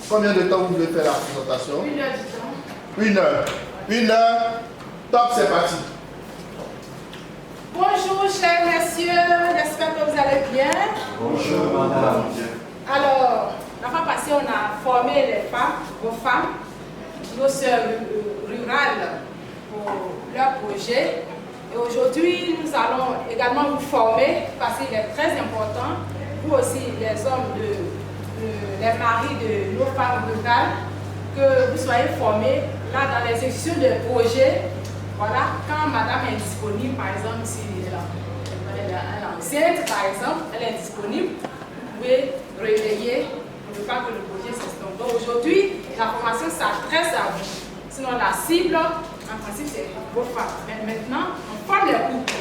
Combien de temps vous voulez faire la présentation? 1 heure du temps. 1 heure. 1 heure. Top, c'est parti. Bonjour chers messieurs, j'espère que vous allez bien. Bonjour madame. Alors, la fois passée, on a formé les femmes, vos femmes, nos sœurs rurales pour leur projet. Et aujourd'hui, nous allons également vous former parce qu'il est très important, vous aussi les hommes, les maris de nos femmes rurales, que vous soyez formés là dans l'exécution de projets. Voilà, quand madame est disponible, par exemple, si elle est enceinte, par exemple, elle est disponible, vous pouvez relayer pour ne pas que le projet s'estompe. Donc aujourd'hui, la formation s'adresse à vous. Sinon, la cible, en principe, c'est vos femmes. Mais maintenant, on forme les couples.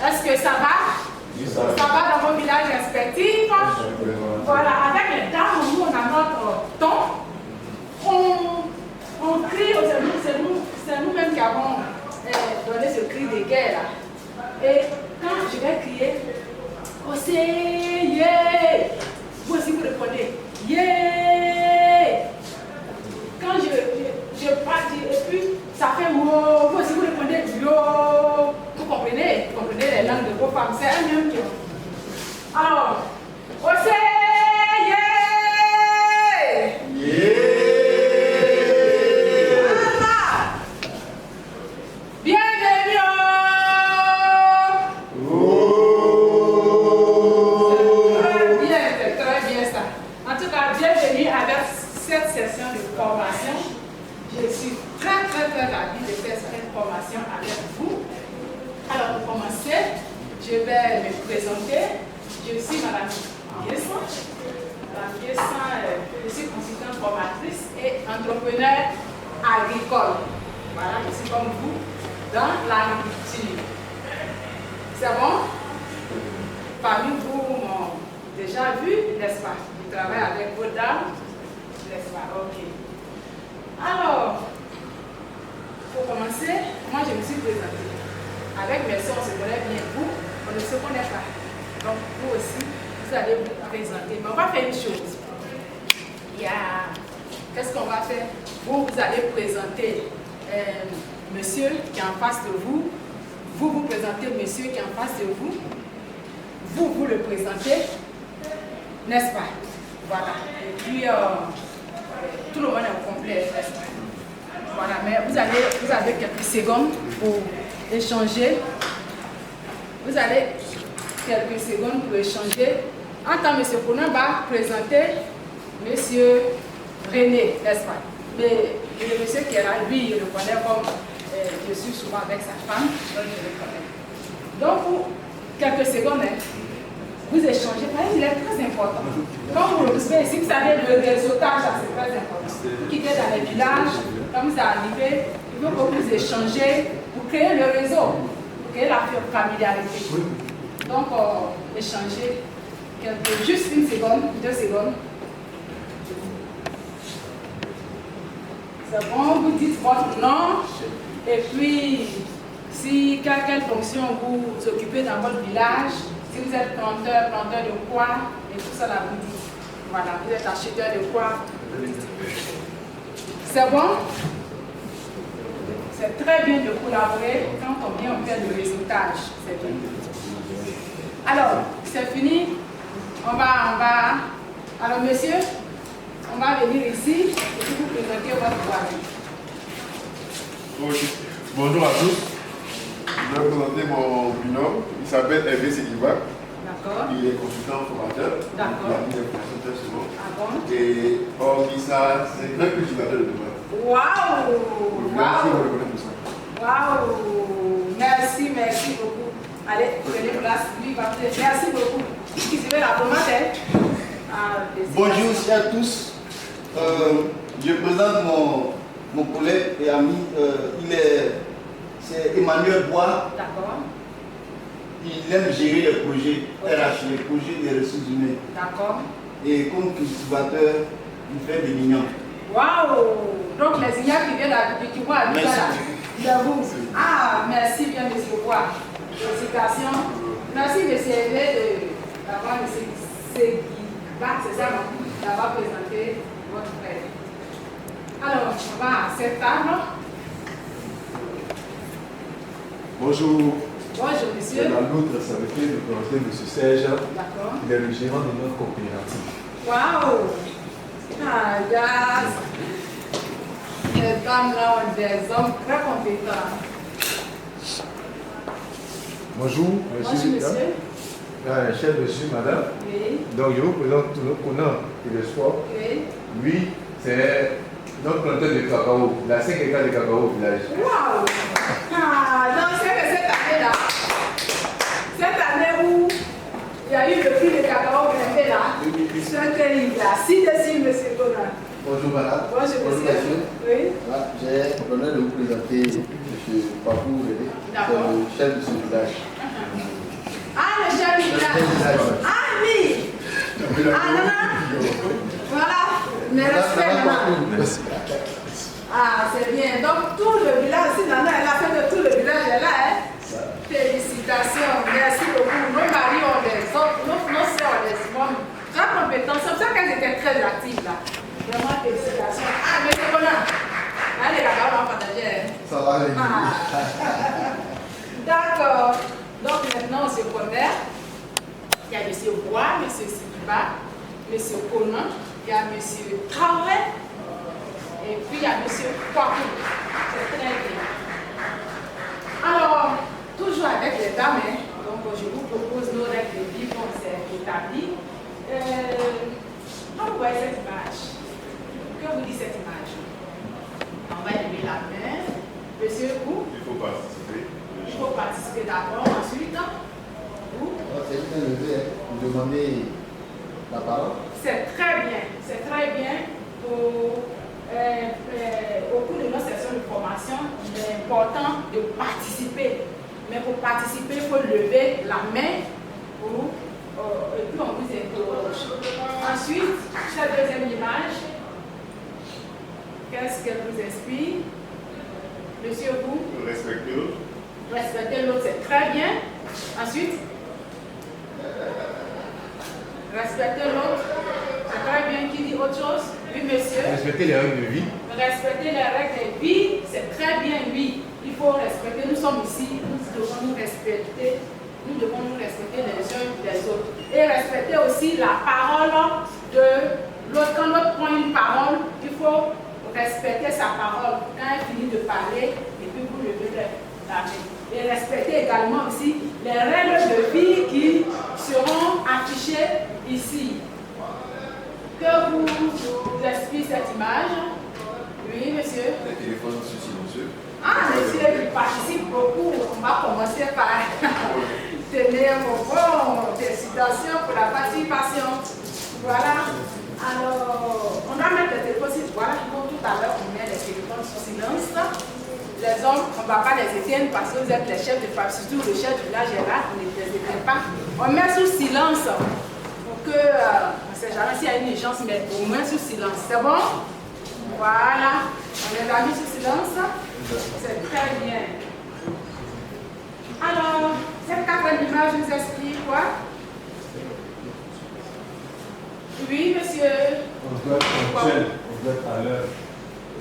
Est-ce que ça va? Oui, ça va dans vos villages respectifs? Voilà, avec les dames, nous, on a notre ton. On crie, c'est nous-mêmes qui avons donné ce cri de guerre là. Et quand je vais crier, yeah! Vous aussi vous répondez, yeah! Quand je parle, et puis ça fait wow, vous aussi vous répondez yo! Vous comprenez les langues de vos femmes, c'est un même qui. Alors, yeah! Yeah! Cette session de formation, je suis très ravie de faire cette formation avec vous. Alors pour commencer, je vais me présenter. Je suis Madame Guesson. Madame Guesson, je suis consultante formatrice et entrepreneur agricole. Voilà, je suis comme vous dans l'agriculture. C'est bon? Parmi vous m'ont déjà vu, n'est-ce pas? Je travaille avec vos dames. N'est-ce pas? Ok. Alors, pour commencer, moi je me suis présentée. Avec mes soeurs, on se connaît bien. Vous, on ne se connaît pas. Donc, vous aussi, vous allez vous présenter. Mais on va faire une chose. Qu'est-ce qu'on va faire? Vous allez présenter monsieur qui est en face de vous. Vous présentez monsieur qui est en face de vous. Vous le présentez. N'est-ce pas? Voilà. Et puis, tout le monde est complet. Voilà, mais vous avez quelques secondes pour échanger. Vous avez quelques secondes pour échanger. En tant que M. Kounan va présenter M. René, n'est-ce pas? Mais le monsieur qui est là, lui, je le connais comme je suis souvent avec sa femme, donc je le connais. Donc, pour quelques secondes, vous échangez, il est très important. Quand vous observez ici, vous savez, le réseautage, c'est très important. Vous quittez dans les villages, quand vous arrivez, il faut que vous échangez pour créer le réseau, pour créer la familiarité. Donc, échangez juste 1 seconde, 2 secondes. C'est bon, vous dites votre nom, et puis, si quelle fonction vous occupez dans votre village. Si vous êtes planteur de quoi, et tout ça là, vous dites. Voilà, vous êtes acheteur de quoi. C'est bon? C'est très bien de collaborer quand on vient faire le réseautage. C'est bien. Alors, c'est fini. On va. Alors, monsieur, on va venir ici et puis vous présenter votre voisin. Bonjour à tous. Je vais présenter mon binôme. Il s'appelle Hervé Sédiva. D'accord. Il est consultant formateur. D'accord. Il a mis des formations souvent. Ah bon? Et Orgissa, c'est un cultivateur de tomates. Waouh! Merci de reconnaître tout ça. Waouh! Merci beaucoup. Allez, prenez place. Lui va faire. Merci beaucoup. Qui se fait la tomate? Bonjour à tous. Je présente mon collègue et ami. C'est Emmanuel Bois. D'accord. Il aime gérer les projets RH, les projets des ressources humaines. D'accord. Et comme cultivateur, il fait des mignons. Waouh! Donc les ignares qui viennent d'habiter, tu vois, Ah, merci bien, monsieur Bois. Félicitations. Merci, monsieur Hervé, d'avoir c'est ça, d'avoir présenté Alors, on va à cette table. Bonjour. Bonjour, C'est monsieur. dans notre responsabilité de présenter M. Serge. D'accord. Il est le gérant de notre coopérative. Waouh! Ah, yes! Les dames-là ont des hommes très compétents. Bonjour, Bonjour, monsieur. monsieur. Cher monsieur, madame. Oui, Donc, je vous présente tout notre honneur et le sport. oui. Lui, c'est notre planteur de cacao, la 5 hectares de cacao au village. Waouh! Ah, donc c'est que cette année-là, cette année où il y a eu le prix de cacao grimpé là, c'est terrible là. Si dessus, monsieur Conan. Bonjour madame. Bonjour, monsieur. Oui. Voilà, j'ai l'honneur de vous présenter M. Papou Rédé, D'accord. c'est le chef de ce village. Ah, le chef du village. Ah, oui. Ah, non, non. Voilà. Mes respects, maman. Ah, c'est bien. Donc, tout le village, si Nana est là, fait de tout le village est là, hein. Félicitations. Merci beaucoup. Nos maris ont des hommes, nos soeurs ont des hommes très compétents. C'est pour ça qu'elles étaient très actives là. Vraiment, félicitations. Ah, mais c'est bon là. Allez, là, on va partager. Ça va aller. D'accord. Donc maintenant, on se connaît. Il y a M. Bois, M. Sikiba, M. Conan, il y a M. Traoré, et puis il y a M. Kwaku. C'est très bien. Alors, toujours avec les dames, hein. Donc je vous propose nos règles de vie qu'on s'est établies. Quand vous voyez cette image, que vous dit cette image? On va lever la main. Monsieur, vous? Il faut participer. Il faut participer d'abord, ensuite, vous? C'est juste un levé, vous demandez la parole. C'est très bien. Au cours de nos sessions de formation, il est important de participer. Mais pour participer, il faut lever la main et puis on vous interroge. Ensuite, cette deuxième image, qu'est-ce qu'elle vous inspire? Monsieur, vous? Respectez l'autre. Respecter l'autre, c'est très bien. Ensuite, respecter l'autre, c'est très bien. Qui dit autre chose? Oui, monsieur. Respectez les règles de vie. Respecter les règles de vie, c'est très bien, oui. Il faut respecter. Nous sommes ici, nous devons nous respecter. Nous devons nous respecter les uns les autres. Et respecter aussi la parole de l'autre. Quand l'autre prend une parole, il faut respecter sa parole. Quand elle finit de parler, et puis vous levez la main. Et respecter également aussi les règles de vie qui seront affichées ici. Que vous inspire cette image? Oui, monsieur. Les téléphones sont silencieux. Ah, monsieur, il participe beaucoup. On va commencer par tenir vos félicitations pour la participation. Voilà. Alors, on va mettre les téléphones sur. Voilà, comme tout à l'heure, on met les téléphones sous silence. Les hommes, on ne va pas les éteindre parce que vous êtes les chefs de famille, surtout le chef du village est là, on ne les éteint pas. On met sous silence pour que, on ne sait jamais s'il y a une urgence, mais au moins sous silence. C'est bon? Voilà. On les a mis sous silence. C'est très bien. Alors, cette quatrième image nous explique quoi? Oui, monsieur. On doit être ponctuel, on doit être à l'heure.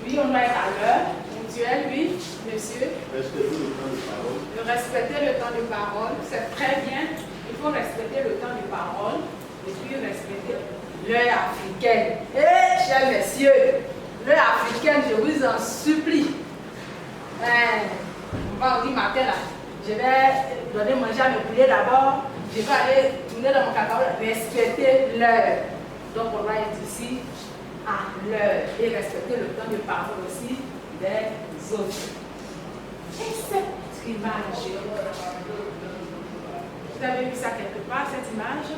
Oui, on doit être à l'heure. Ponctuel, oui, monsieur. Respectez le temps de parole. Respecter le temps de parole, c'est très bien. Il faut respecter le temps de parole et puis respecter l'heure africaine. Eh, chers messieurs, l'heure africaine, je vous en supplie. On va au matin là. Je vais donner manger à mes poulets d'abord. Je vais aller tourner dans mon cacao. Respecter l'heure. Donc on va être ici à l'heure et respecter le temps de parole aussi des autres. Et cette image, vous avez vu ça quelque part, cette image?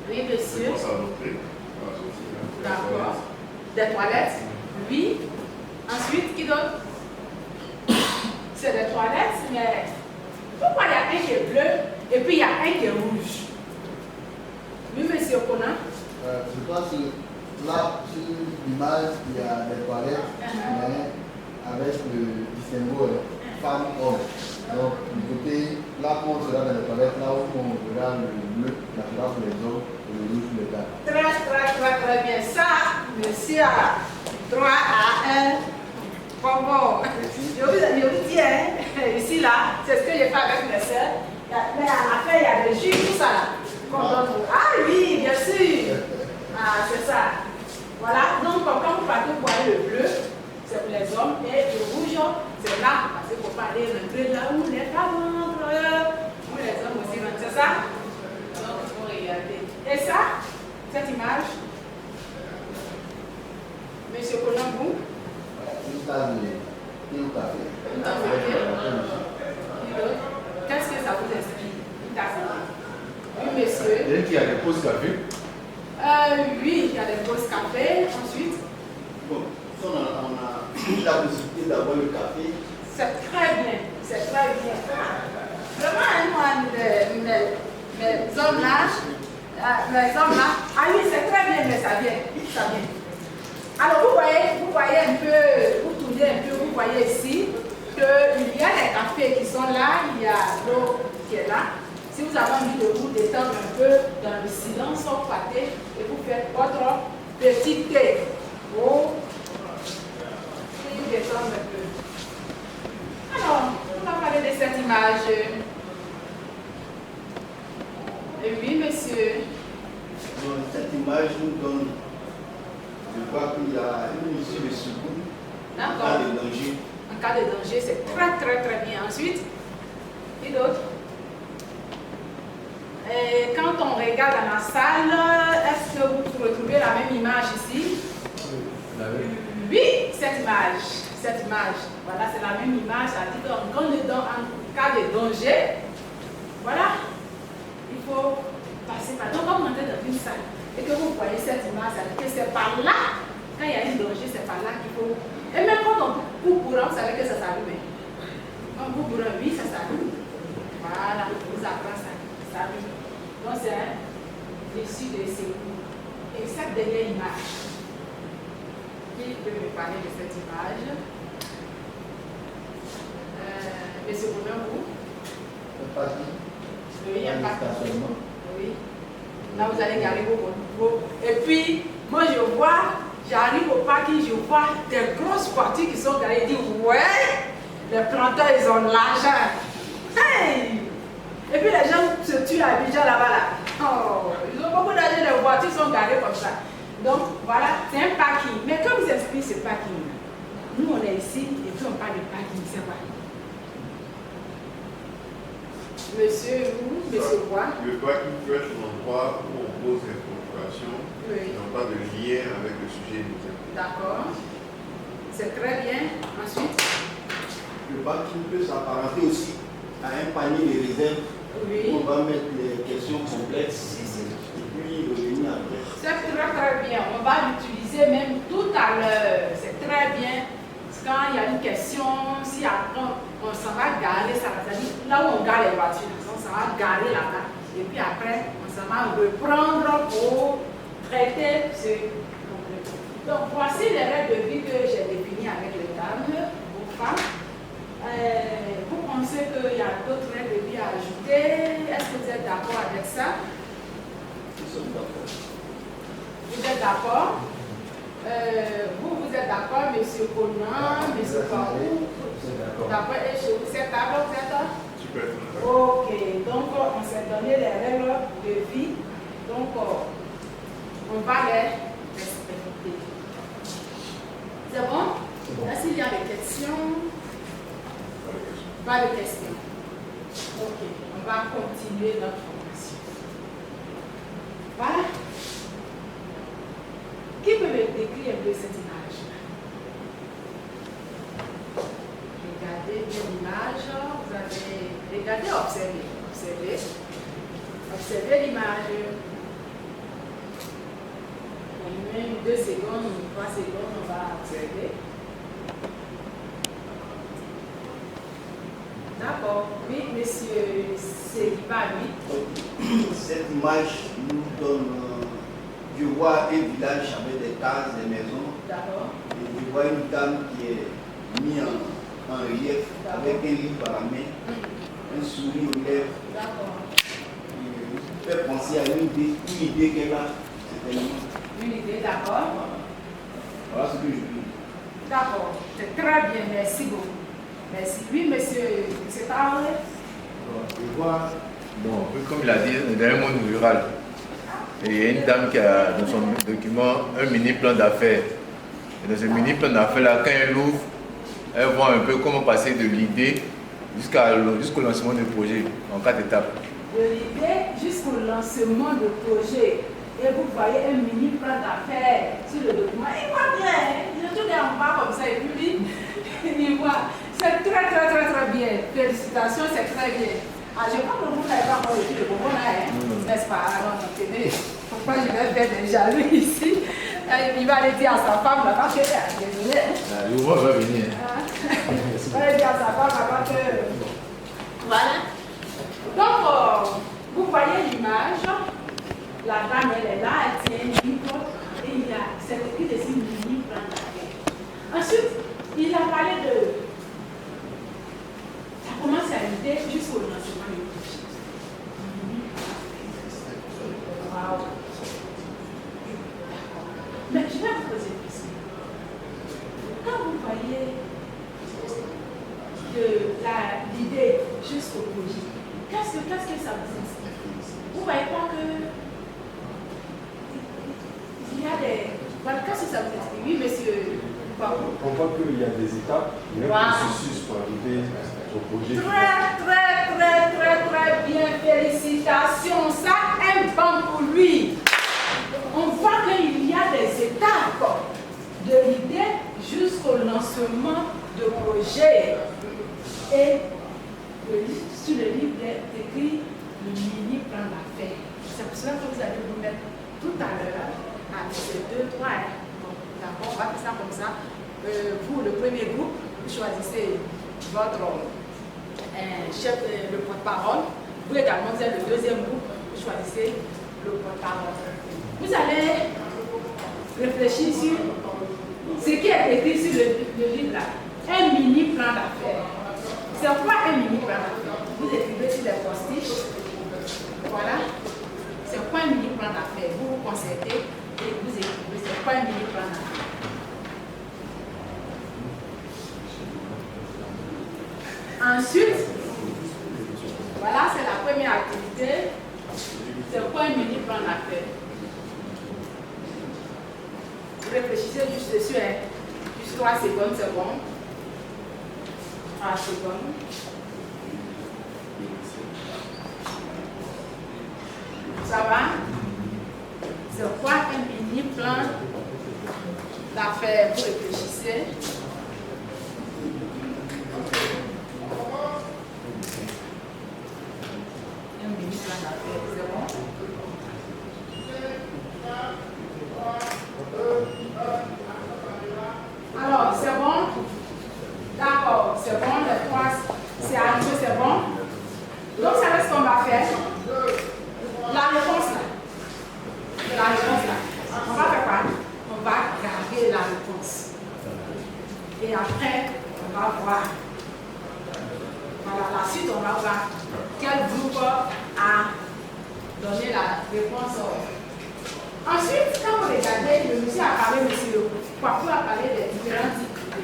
Oui, monsieur. Ça va montrer. D'accord. Des toilettes? Oui. Ensuite, qui d'autre? C'est des toilettes, mais pourquoi il y a un qui est bleu et puis il y a un qui est rouge? Oui, monsieur Conan. Je pense que là, sur l'image, il y a des toilettes, mais avec le distinguo femme-homme. Donc, du côté, là où on sera dans les toilettes, là où on verra le bleu, la sera pour les hommes et le rouge pour les gars. Très bien. Ça, monsieur monsieur a droit à un bonbon. Je vous dis, hein, ici, là, c'est ce que j'ai fait avec mes soeurs. Mais à la fin, il y a des jus, tout ça là. Ah oui, bien sûr. Ah, c'est ça. Voilà. Donc, quand vous partez, vous voyez le bleu, c'est pour les hommes, et le rouge, c'est là, parce qu'il ne faut pas aller rentrer là où les femmes rentrent, où les hommes aussi rentrent. C'est ça? Donc, il faut regarder. Et ça, cette image, Monsieur Colombo. Une tasse de thé ou café. Une tasse de thé. Qu'est-ce que ça vous inspire? Une tasse de thé. Oui, monsieur. Il y a qui a des pauses café. Oui, il y a des pauses café. Ensuite. Bon, on a la possibilité d'avoir le café. C'est très bien. C'est très bien. Vraiment, moi, mes hommes là, ah oui, c'est très bien, mais ça vient. Ça vient. Alors, vous voyez un peu, vous tournez un peu, vous voyez ici qu'il y a des cafés qui sont là, il y a l'eau qui est là. Si vous avez envie de vous détendre un peu dans le silence, vous partez et vous faites votre petit thé pour vous détendre un peu. Alors, on va parler de cette image. Et oui, monsieur. Cette image nous donne, je vois qu'il y a une mesure de secours en cas de danger. En cas de danger, c'est très bien. Ensuite, et d'autres. Et quand on regarde dans la salle, est-ce que vous retrouvez la même image ici? Oui, cette image. Voilà, c'est la même image. Ça dit en cas de danger, voilà, il faut passer par. Donc, quand vous entrez dans une salle et que vous voyez cette image, ça dit que c'est par là, quand il y a un danger, c'est par là qu'il faut. Et même quand on coupe courant, vous savez que ça s'allume. Quand on coupe courant, oui, ça s'allume. Voilà, vous apprenez ça. Ça s'allume. Donc, c'est un issue de secours. Et cette dernière image, qui peut me parler de cette image? Monsieur Bonan, vous? Le parking. Oui, un parking. Stationnement. Oui. Là, vous allez garer vos. Et puis, moi, je vois, j'arrive au parking, je vois des grosses voitures qui sont garées. Je dis, ouais, les planteurs, ils ont l'argent. Hey! Et puis, les gens se tuent à Abidjan là-bas. Là. Oh, ils ont beaucoup d'argent, les voitures sont garées comme ça. Donc, voilà, c'est un parking. Mais quand vous expliquez ce parking, nous, on est ici et puis on parle de parking, c'est quoi? Monsieur, vous, monsieur quoi? Le parking peut être un endroit où on pose des préoccupations qui n'ont pas de lien avec le sujet immédiat. D'accord. C'est très bien. Ensuite? Le parking peut s'apparenter aussi à un panier de réserve. Oui. On va mettre les questions complexes et puis revenir après. C'est très bien. On va l'utiliser même tout à l'heure. C'est très bien. Quand il y a une question, si après on s'en va garer, ça veut dire là où on gare les voitures, on s'en va garer là-bas. Et puis après, on s'en va reprendre pour traiter ce problème. Donc voici les règles de vie que j'ai définies avec les dames, aux femmes. Vous pensez qu'il y a d'autres règles de vie à ajouter? Est-ce que vous êtes d'accord avec ça? Nous sommes d'accord. Vous êtes d'accord? Vous êtes d'accord, monsieur Conan, monsieur Parou? D'accord. Et chez vous, c'est d'accord, vous êtes d'accord? Super. Ok, donc on s'est donné les règles de vie, donc on va les respecter. C'est bon? Est-ce qu'il y a des questions? Pas de questions. Ok, on va continuer notre formation. Voilà. Qui peut me décrire un peu cette image? Regardez bien l'image. Vous avez regardé, observez. Observez l'image. En même 2 secondes ou 3 secondes, on va observer. D'accord. Oui, monsieur Seliba, oui. Cette image nous donne, je vois un village avec des cases, des maisons. D'accord. Et je vois une dame qui est mise en relief avec un livre à la main, un sourire aux lèvres. D'accord. Il fait penser à une idée qu'elle a, certainement. Une idée, d'accord. Voilà ce que je dis. D'accord, c'est très bien, merci beaucoup. Merci. Oui, monsieur Traoré. Je vois, bon, comme il a dit, on est dans un monde rural. Et il y a une dame qui a dans son document un mini plan d'affaires. Et dans ce mini plan d'affaires-là, quand elle l'ouvre, elle voit un peu comment passer de l'idée jusqu'au lancement du projet en 4 étapes. De l'idée jusqu'au lancement du projet. Et vous voyez un mini plan d'affaires sur le document. Il voit bien, il est tout en bas comme ça et puis il voit. C'est très bien. Félicitations, c'est très bien. Ah, je crois que vous n'avez pas encore écrit le bonbon là, hein? N'est-ce pas? Alors, tenez, pourquoi je vais faire des jaloux ici? Il va aller dire à sa femme là-bas que désolé. Le mouvement va venir. Il va aller dire à sa femme là-bas que. Voilà. Donc, vous voyez l'image. La dame, elle est là, elle tient un livre et il y a, c'est écrit dessus mini plan d'affaires. Ensuite, il a parlé de. Ça commence à l'idée jusqu'au lancement du projet. Wow. Mais je vais vous poser une question. Quand vous voyez l'idée jusqu'au projet, qu'est-ce que ça vous inspire? Vous ne voyez pas que il y a des. Voilà, qu'est-ce que ça vous inspire? Oui, monsieur. On voit qu'il y a des étapes, il y a un processus pour arriver au projet. Très bien, félicitations. Ça, un banc pour lui. On voit qu'il y a des étapes de l'idée jusqu'au lancement de projet. Et sur le livre est écrit le mini plan d'affaires. C'est pour cela que vous allez vous mettre tout à l'heure avec ces 2, 3. D'accord, on va faire ça comme ça. Pour le premier groupe, vous choisissez votre chef, le porte-parole. Vous également, vous êtes le deuxième groupe, vous choisissez le porte-parole. Vous allez réfléchir sur ce qui est écrit sur le livre là. Un mini plan d'affaires. C'est quoi un mini plan d'affaires? Vous écrivez sur les post-it. Voilà. C'est quoi un mini plan d'affaires? Vous vous concertez et vous écrivez. C'est quoi un mini plan d'affaires? Ensuite, voilà, c'est la première activité. C'est quoi un mini plan d'affaires? Vous réfléchissez juste dessus, hein? Juste 3 secondes, c'est bon. 3 secondes. Ça va? C'est quoi un mini plan d'affaires? Vous réfléchissez. Un mini plan d'affaires, c'est bon? Alors, c'est bon? D'accord, c'est bon, les 3, c'est arrivé, c'est bon? Donc, ça reste ce qu'on va faire. La réponse là. La réponse là. On va faire quoi? On va garder la réponse. Et après, on va voir. Voilà, la suite, on va voir quel groupe a donné la réponse. Ensuite, quand vous regardez, le monsieur a parlé, monsieur Kwaku a parlé des différents types de.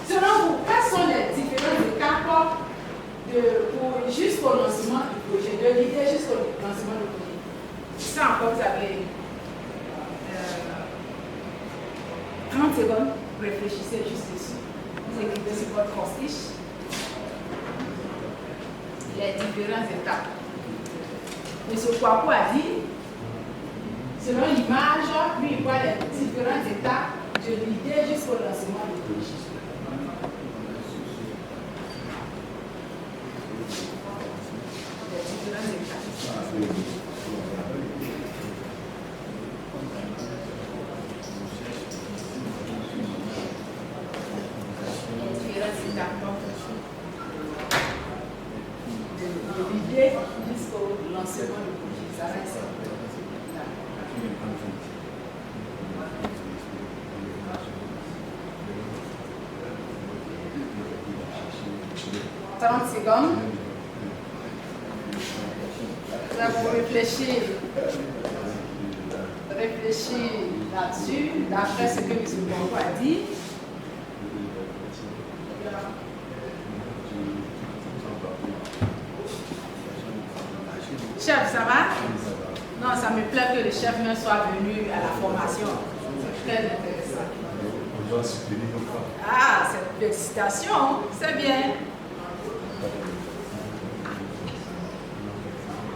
Selon vous, quelles sont les différentes étapes jusqu'au lancement du projet, de l'idée jusqu'au lancement du projet? Ça encore, vous avez 30 secondes, réfléchissez juste dessus. Vous écrivez sur votre post-it les différentes étapes. Monsieur Kwaku a dit, selon l'image, lui, il voit les différentes étapes de l'idée jusqu'au lancement du projet. Les différentes étapes. De l'idée jusqu'au lancement du projet. Ça reste là. 30 secondes. Là, pour réfléchir. Réfléchir. là-dessus, d'après ce que M. Bongo a dit. Chef, ça va? Non, ça me plaît que le chef même soit venu à la formation. C'est très intéressant. On doit soutenir nos femmes. Ah, cette félicitation, c'est bien.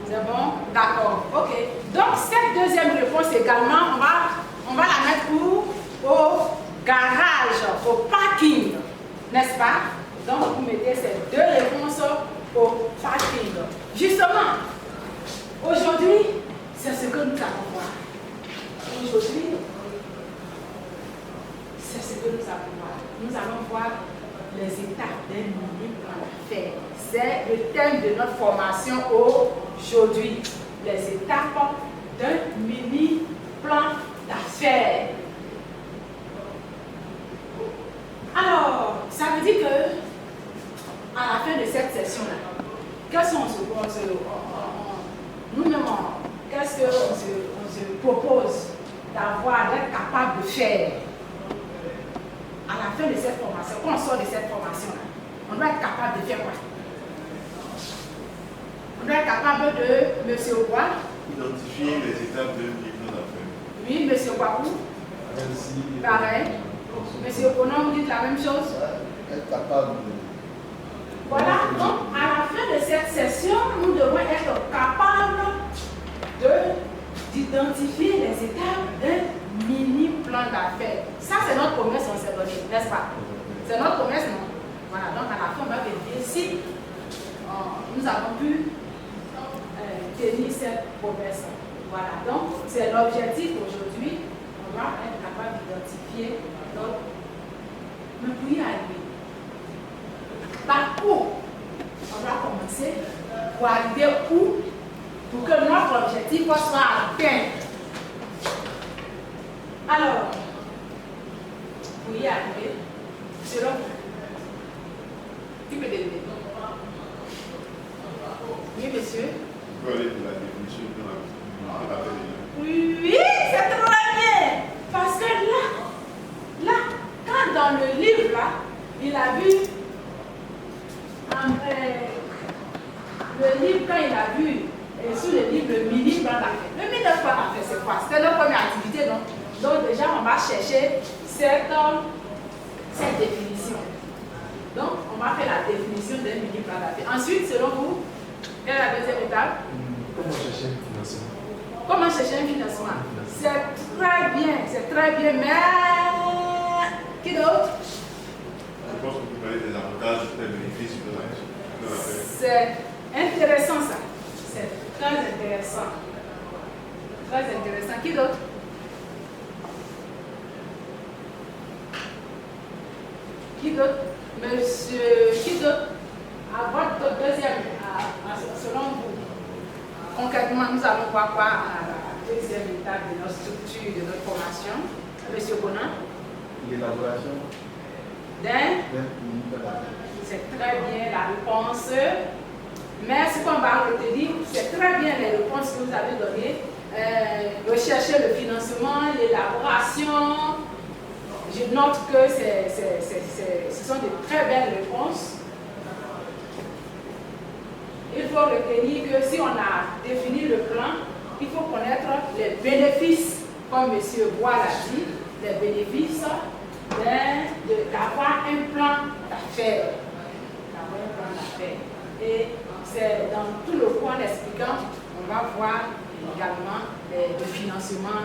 C'est bon? D'accord, ok. Donc, cette deuxième réponse également, on va la mettre où? Au garage, au parking, n'est-ce pas? Donc, vous mettez ces deux réponses au parking. Justement, aujourd'hui, c'est ce que nous allons voir. Aujourd'hui, c'est ce que nous allons voir. Nous allons voir les étapes d'un mini-plan d'affaires. C'est le thème de notre formation aujourd'hui. Les étapes d'un mini-plan d'affaires. Alors, ça veut dire que, à la fin de cette session-là, qu'est-ce qu'on nous-mêmes, qu'est-ce qu'on se propose d'avoir, d'être capable de faire à la fin de cette formation? Quand on sort de cette formation-là, on doit être capable de faire quoi? On doit être capable de, monsieur Obois, Identifier les étapes de plan d'affaires. oui, monsieur Wakou, pareil. Monsieur Okonon, vous dites la même chose? Être capable de... Voilà, donc à la fin de cette session, nous devons être capables d'identifier les étapes d'un mini-plan d'affaires. Ça, c'est notre promesse, on s'est donné, n'est-ce pas? C'est notre promesse, non? Voilà, donc à la fin, on va vérifier si nous avons pu tenir cette promesse. Voilà, donc c'est l'objectif aujourd'hui. On va être capable d'identifier notre... Mais pour y arriver, par où on va commencer pour arriver où pour que notre objectif soit atteint. Alors, pour y arriver, selon vous, qui peut donner? Oui, monsieur. On peut aller de la définition de plan d'affaires. Oui, c'est très bien. Parce que là, quand dans le livre, là, il a vu le livre, quand il a vu sous le livre le mini-plan d'affaires. Le mini-plan d'affaires, c'est quoi? C'est notre première activité. Donc déjà, on va chercher cette définition. Donc, on va faire la définition d'un mini-plan d'affaires. Ensuite, selon vous, quelle est la deuxième étape? Comment chercher un financement? Comment chercher un financement? C'est très bien, mais qui d'autre? Je pense qu'on peut parler des avantages et des bénéfices de l'affaire. C'est intéressant ça. C'est très intéressant. Très intéressant. Qui d'autre? Qui d'autre? Monsieur, qui d'autre? À votre deuxième, selon vous, concrètement, nous allons voir quoi à la deuxième étape de notre structure, de notre formation. Monsieur Bonan? L'élaboration d'un mini-plan d'affaires. C'est très bien la réponse. Mais ce qu'on va retenir, c'est très bien les réponses que vous avez données. Rechercher le financement, l'élaboration. Je note que ce sont de très belles réponses. Il faut retenir que si on a défini le plan, il faut connaître les bénéfices, comme M. Bois l'a dit, les bénéfices d'avoir un plan d'affaires. Et c'est dans tout le cours en expliquant, on va voir également le financement,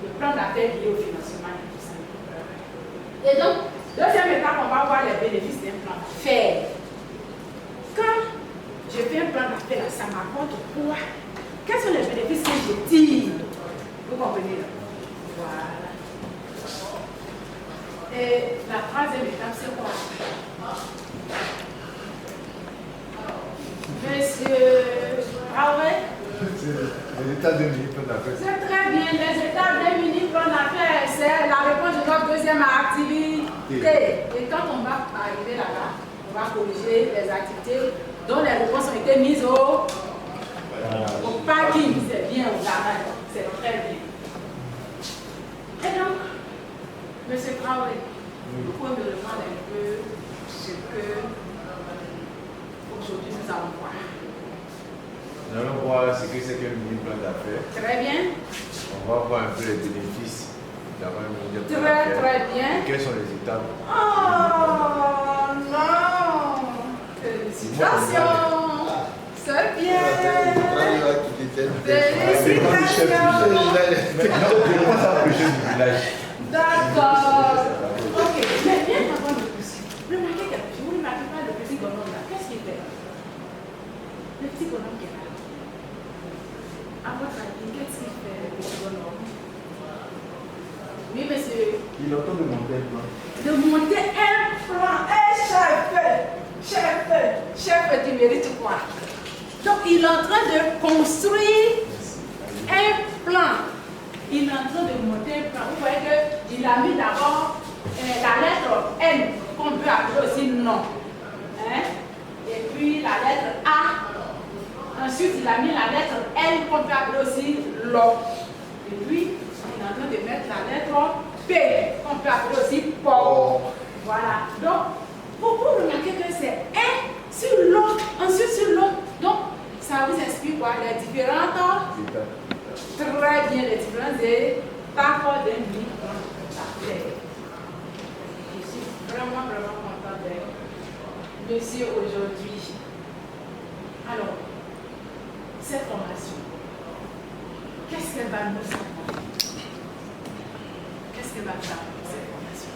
le plan d'affaires lié au financement et tout ça. Et donc, deuxième étape, on va voir les bénéfices d'un plan d'affaires. Quand je fais un plan d'affaires, ça m'apporte quoi? Quels sont les bénéfices que je tire? Vous comprenez là? Voilà. Et la troisième étape, c'est quoi? Monsieur Raoué? Les étapes d'un mini-plan d'affaires. C'est très bien. Les étapes d'un mini-plan d'affaires, c'est la réponse de notre deuxième activité. Et quand on va arriver là-bas, on va corriger les activités dont les réponses ont été mises au parking. C'est bien, au garage. C'est très bien. Monsieur Traoré, vous pouvez me répondre un peu ce que aujourd'hui nous allons voir. Nous allons voir ce que c'est qu'un mini-plan d'affaires. Très bien. On va voir un peu les bénéfices d'avoir un mini-plan Très, d'affaires. très bien. Quelles sont les étapes? Oh non! Félicitations! C'est bien! Félicitations! D'accord! Ok, mais bien avant le petit. Remarquez quelque chose. Vous ne remarquez pas le petit bonhomme là? Qu'est-ce qu'il fait? Le petit bonhomme qui est là. À votre avis, qu'est-ce qu'il fait le petit bonhomme? Oui, monsieur. Il entend de monter un plan. De monter un plan. Chef, tu mérites quoi? Donc, il est en train de construire un plan. Il est en train de monter un plan. Vous voyez qu'il a mis d'abord la lettre N, qu'on peut appeler aussi non. Hein? Et puis la lettre A. Ensuite, il a mis la lettre L, qu'on peut appeler aussi l'O. Et puis, il est en train de mettre la lettre P, qu'on peut appeler aussi PO. Voilà. Donc, vous remarquez que c'est un sur l'autre, ensuite sur l'autre. Donc, ça vous explique quoi? Les différentes, très bien, les différentes étapes d'un mini-plan d'affaires. Je suis vraiment content de monsieur aujourd'hui. Alors, cette formation, qu'est-ce qu'elle va nous apporter? Qu'est-ce qu'elle va nous apporter, cette formation?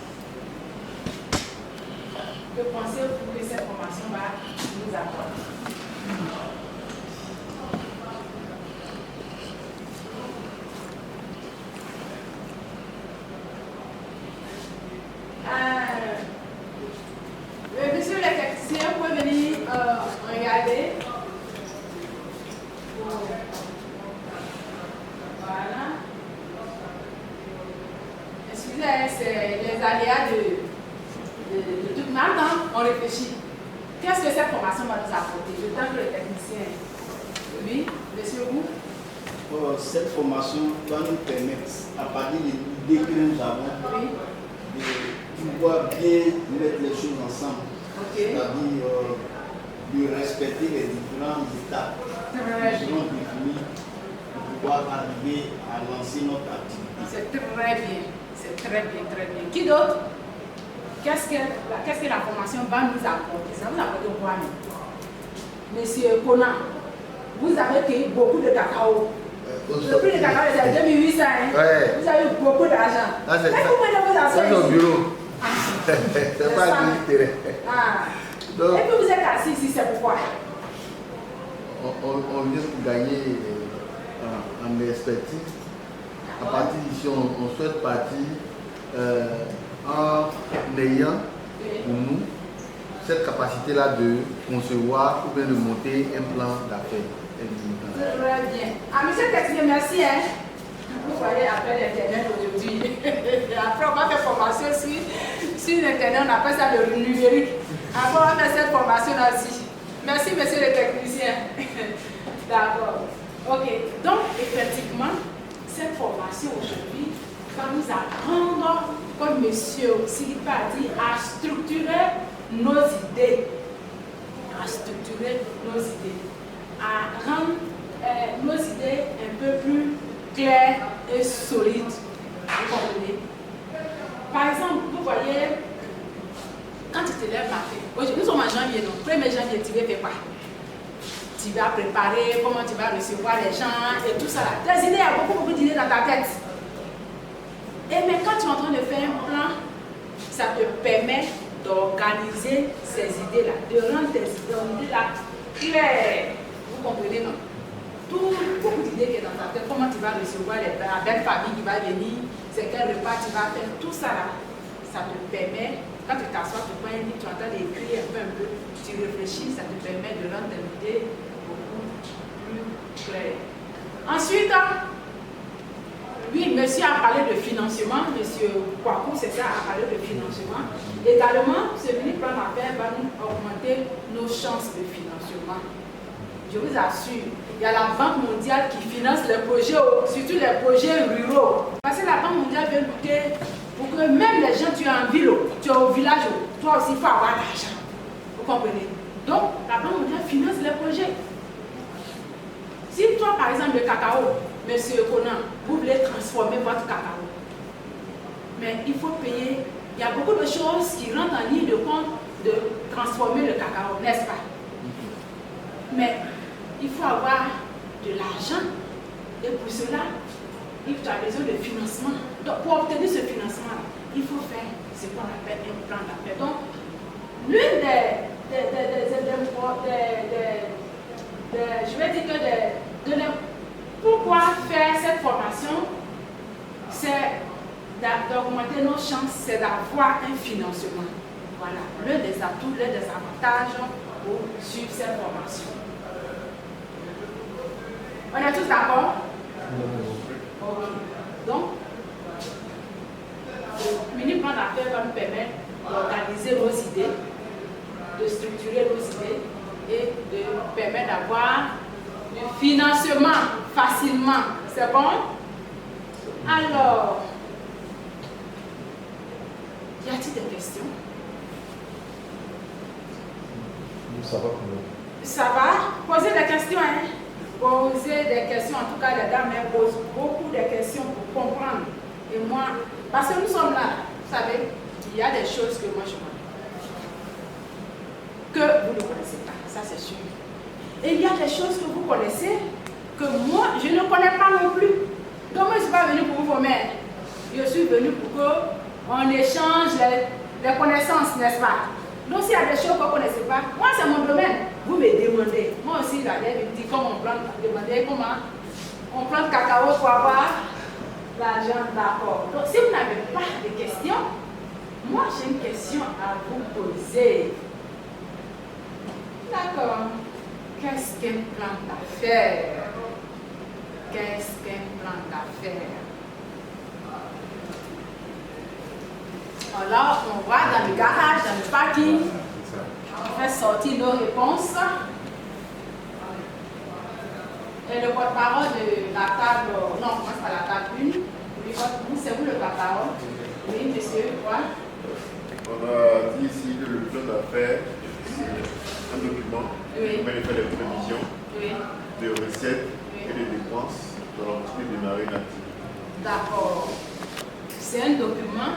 Que pensez-vous que cette formation va nous apporter? Monsieur le technicien, vous pouvez venir regarder. Voilà. Excusez, c'est les aléas de tout. Maintenant, on réfléchit. Qu'est-ce que cette formation va nous apporter? Je tente le technicien. Oui, monsieur, vous? Cette formation va nous permettre, à partir de l'idée que nous avons, de pouvoir bien mettre les choses ensemble. Okay. C'est-à-dire de respecter les différentes étapes qui seront définies pour pouvoir arriver à lancer notre activité. C'est très bien. C'est très bien, très bien. Qui d'autre? Qu'est-ce que la formation va nous apporter? Ça vous apporte quoi? Monsieur Conan, vous avez payé beaucoup de cacao. Le prix de cacao est à 2800. Hein? Ouais. Vous avez eu beaucoup d'argent. C'est au bureau. C'est pas du terrain. Donc, et puis vous êtes assis ici, c'est pourquoi? On vient pour gagner en expertise. À partir d'ici, on souhaite partir en ayant pour nous cette capacité-là de concevoir ou bien de monter un plan d'affaires. Très bien. Ah, monsieur Textier, merci. Hein. Vous voyez, après l'Internet aujourd'hui, après on va faire formation sur l'Internet, on appelle ça le numérique. Après on va faire cette formation-là aussi. Merci, monsieur le technicien. D'accord. Ok. Donc, effectivement, cette formation aujourd'hui va nous apprendre, comme monsieur Silipa a dit, à structurer nos idées. À structurer nos idées. À rendre nos idées un peu plus claires et solides. Vous comprenez? Par exemple, vous voyez, quand tu te lèves matin, aujourd'hui nous sommes en janvier, non? 1er janvier, tu vas faire quoi? Tu vas préparer, comment tu vas recevoir les gens et tout ça là. Tes idées, il y a beaucoup d'idées dans ta tête. Et mais quand tu es en train de faire un plan, ça te permet d'organiser ces idées-là, de rendre tes idées là claires. Vous comprenez, non? Beaucoup d'idées qui sont dans ta tête, comment tu vas recevoir la belle famille qui va venir, c'est quel repas tu vas faire, tout ça là, ça te permet, quand tu t'assois, tu prends un livre, tu es en train d'écrire un peu, tu réfléchis, ça te permet de rendre tes idées beaucoup plus claires. Ensuite, oui, monsieur a parlé de financement, monsieur Kwaku, c'est ça, a parlé de financement. Également, ce mini-plan d'affaires va nous augmenter nos chances de financement. Je vous assure, il y a la Banque mondiale qui finance les projets, surtout les projets ruraux. Parce que la Banque mondiale veut lutter pour que même les gens, tu es en ville, tu es au village, toi aussi, il faut avoir l'argent. Vous comprenez? Donc, la Banque mondiale finance les projets. Si toi, par exemple, le cacao, monsieur Conan, vous voulez transformer votre cacao, mais il faut payer. Il y a beaucoup de choses qui rentrent en ligne de compte de transformer le cacao, n'est-ce pas? Mais il faut avoir de l'argent. Et pour cela, tu as besoin de financement. Donc, pour obtenir ce financement, il faut faire ce qu'on appelle un plan d'affaires. Donc, l'une je vais dire que pourquoi faire cette formation, c'est d'augmenter nos chances, c'est d'avoir un financement. Voilà, l'un des atouts, l'un des avantages pour suivre cette formation. On est tous d'accord? Ok. Donc, le mini-plan d'affaires va nous permettre d'organiser nos idées, de structurer nos idées et de permettre d'avoir du financement facilement. C'est bon? Alors, y a-t-il des questions? Ça va comment? Ça va? Posez des questions, hein? Posez des questions. En tout cas, les dames elles posent beaucoup de questions pour comprendre. Et moi, parce que nous sommes là, vous savez, il y a des choses que moi je connais, que vous ne connaissez pas, ça c'est sûr. Et il y a des choses que vous connaissez, que moi je ne connais pas non plus. Donc moi je ne suis pas venue pour vous former. Je suis venue pour qu'on échange les connaissances, n'est-ce pas? Donc s'il y a des choses que vous ne connaissez pas, moi c'est mon domaine. Vous me demandez. Moi aussi, j'allais me dire comment on plante, demander comment on plante cacao pour avoir l'argent, d'accord. Donc si vous n'avez pas de questions, moi j'ai une question à vous poser. D'accord. Qu'est-ce qu'un plan d'affaires? Qu'est-ce qu'un plan d'affaires? Alors, on va dans le garage, dans le parking, on fait sortir nos réponses. Et le porte-parole de la table, non, on commence par la table 1. C'est vous le porte-parole? Oui, monsieur, quoi? On a dit ici que le plan d'affaires, c'est un document qui permet de faire des prévisions de recettes et de dépenses dans l'entreprise de démarrer une activité. D'accord. C'est un document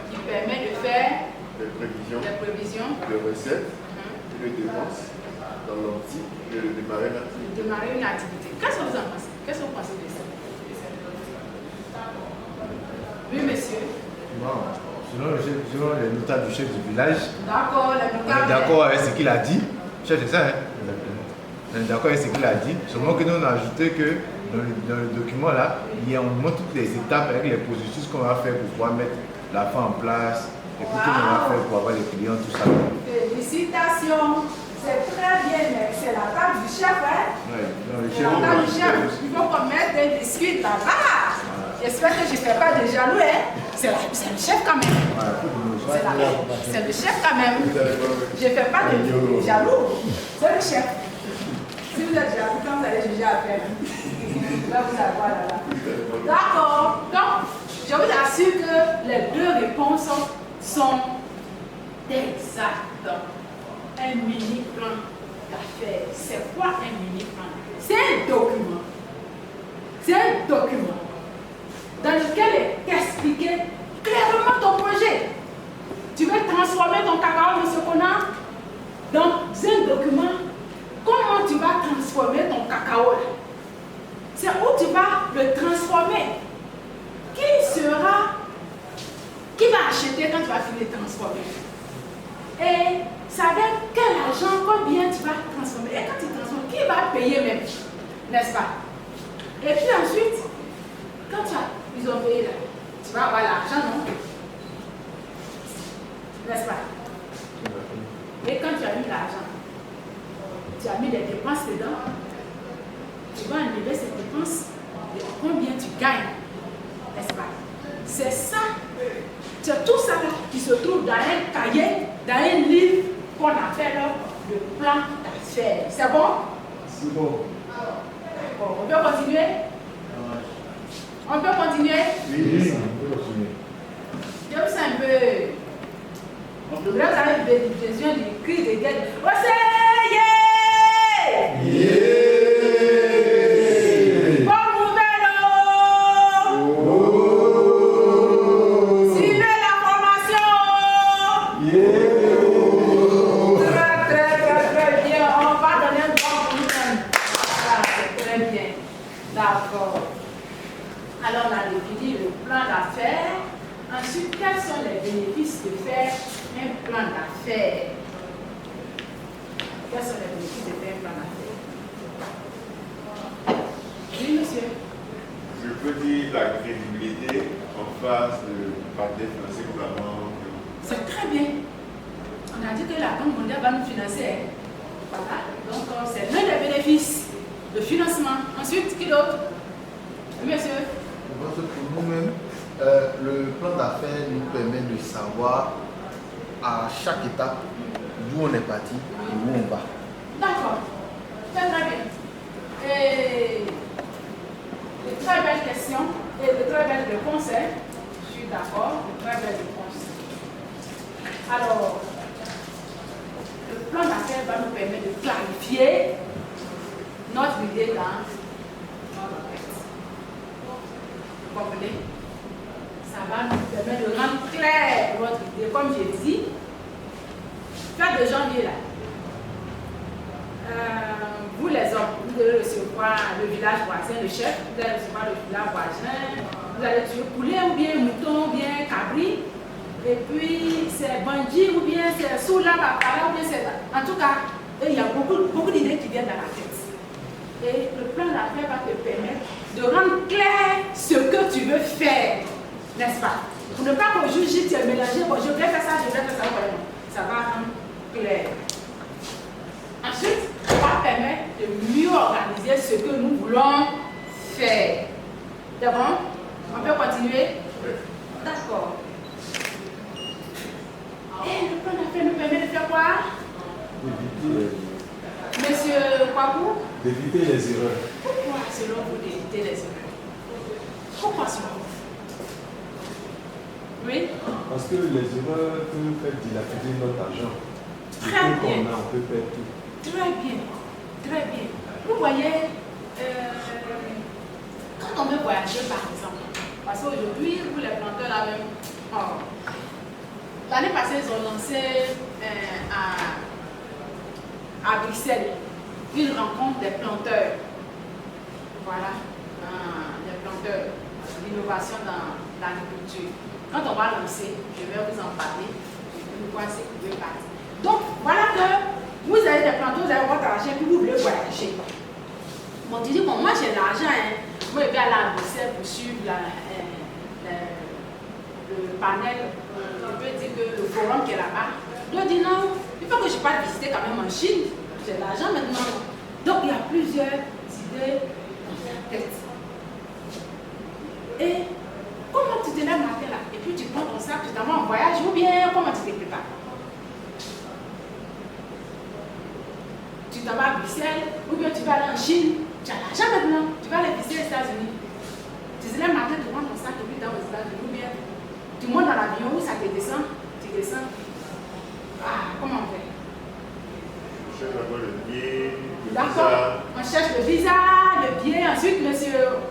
qui permet de faire des prévisions de recettes et de dépenses dans l'optique de démarrer une activité. Démarrer une activité. Qu'est-ce que vous en pensez? Qu'est-ce que vous pensez de ça? Oui, monsieur. Bon, selon les notables du chef du village, d'accord, les notables. On est d'accord avec ce qu'il a dit. Chef, c'est ça, hein? On est d'accord avec ce qu'il a dit. Seulement que nous, on a ajouté que dans le document là, on montre toutes les étapes avec les processus qu'on va faire pour pouvoir mettre la fin en place et puis tout qu'on va faire pour avoir les clients, tout ça. Félicitations! C'est très bien, mais c'est la table du chef, hein? Oui, le chef. Il faut qu'on mette des biscuits là-bas. J'espère que je ne fais pas de jaloux, hein? C'est le chef quand même. C'est le chef quand même. Je ne fais pas de jaloux. C'est le chef. Si vous êtes jaloux, quand vous allez juger après, là vous allez voir là. D'accord. Donc, je vous assure que les deux réponses sont exactes. Un mini plan d'affaires. C'est quoi un mini plan d'affaires? C'est un document. C'est un document dans lequel est expliqué clairement ton projet. Tu veux transformer ton cacao, M. Conan, dans un document. Comment tu vas transformer ton cacao là? C'est où tu vas le transformer. Qui va acheter quand tu vas finir de transformer? Et ça va être quel argent, combien tu vas transformer? Et quand tu transformes, qui va payer même? N'est-ce pas? Et puis ensuite, quand ils ont payé là, tu vas avoir l'argent, non? N'est-ce pas? Et quand tu as mis l'argent, tu as mis les dépenses dedans, tu vas enlever ces dépenses et combien tu gagnes, n'est-ce pas? C'est ça, c'est tout ça là qui se trouve dans un cahier, dans un livre qu'on appelle le plan d'affaires. C'est bon? C'est bon. Bon, on peut continuer? On peut continuer? Oui, on peut continuer. Je Le grec, vous avez besoin du cri de guerre. Bonne nouvelle! Suivez la formation! Très bien. On va donner un bon pour nous-mêmes. Voilà, c'est très bien. D'accord. Alors, on a défini le plan d'affaires. Ensuite, quels sont les bénéfices de faire un plan d'affaires? Quels sont les bénéfices de faire un plan d'affaires? Oui, monsieur. Je peux dire la crédibilité en face de partenaires financiers comme la banque. C'est très bien. On a dit que la Banque mondiale va nous financer. Voilà. Donc, c'est l'un des bénéfices de financement. Ensuite, qui d'autre? Monsieur? Je pense que pour nous-mêmes, le plan d'affaires nous permet de savoir à chaque étape d'où on est parti et où on va. D'accord. Très bien. Et de très belles questions et de très belles réponses. Je suis d'accord. De très belles réponses. Alors, le plan d'affaires va nous permettre de clarifier notre idée dans notre tête. Vous comprenez? Ça va nous permettre de rendre clair votre idée. Comme j'ai dit, faites de janvier là. Vous les hommes, vous devez recevoir le village voisin, le chef, vous allez recevoir le village voisin, vous allez tuer poulet ou bien mouton ou bien cabri, et puis c'est bandit ou bien c'est sous la papara ou bien c'est... En tout cas, il y a beaucoup d'idées qui viennent dans la tête. Et le plan d'affaires va te permettre de rendre clair ce que tu veux faire, n'est-ce pas? Pour ne pas qu'au jour J, tu es mélangé, bon, je vais faire ça, ça va rendre clair. Ensuite, ça va permettre de mieux organiser ce que nous voulons faire. C'est bon? On peut continuer? D'accord. Et le plan d'affaires nous permet de faire quoi? Monsieur Kwabou? D'éviter les erreurs. Pourquoi selon vous d'éviter les erreurs? Pourquoi selon vous? Oui? Parce que les erreurs peuvent faire dilapider notre argent. Très bien. On peut faire tout. Très bien. Très bien. Vous voyez, quand on veut voyager par exemple, parce qu'aujourd'hui, vous les planteurs là même, l'année passée, ils ont lancé à Bruxelles une rencontre des planteurs. Voilà, des planteurs, l'innovation dans l'agriculture. Quand on va lancer, je vais vous en parler, vous voyez ce que vous pouvez partir. Donc, voilà que vous avez des planteurs, vous avez votre argent, puis vous voulez voyager. Bon, tu dis, bon, moi j'ai l'argent, hein. Moi je vais aller à Bruxelles pour suivre le panel, je peux dire que le forum qui est là-bas. Je dis non, il faut que je parte visiter quand même en Chine. J'ai l'argent maintenant. Donc il y a plusieurs idées dans ta tête. Et comment tu te lèves matin là? Et puis tu prends ton sac, tu t'en vas en voyage ou bien comment tu te prépares? Tu t'en vas à Bruxelles ou bien tu vas aller en Chine. Tu as l'argent maintenant, tu vas aller visiter les États-Unis. Tu te lèves matin, tu prends ton sac et puis tu vas aux États-Unis ou bien tu montes dans l'avion où ça te descend, tu descends. Ah, comment on fait? On cherche d'abord le billet, le visa. D'accord, on cherche le visa, le billet, ensuite monsieur.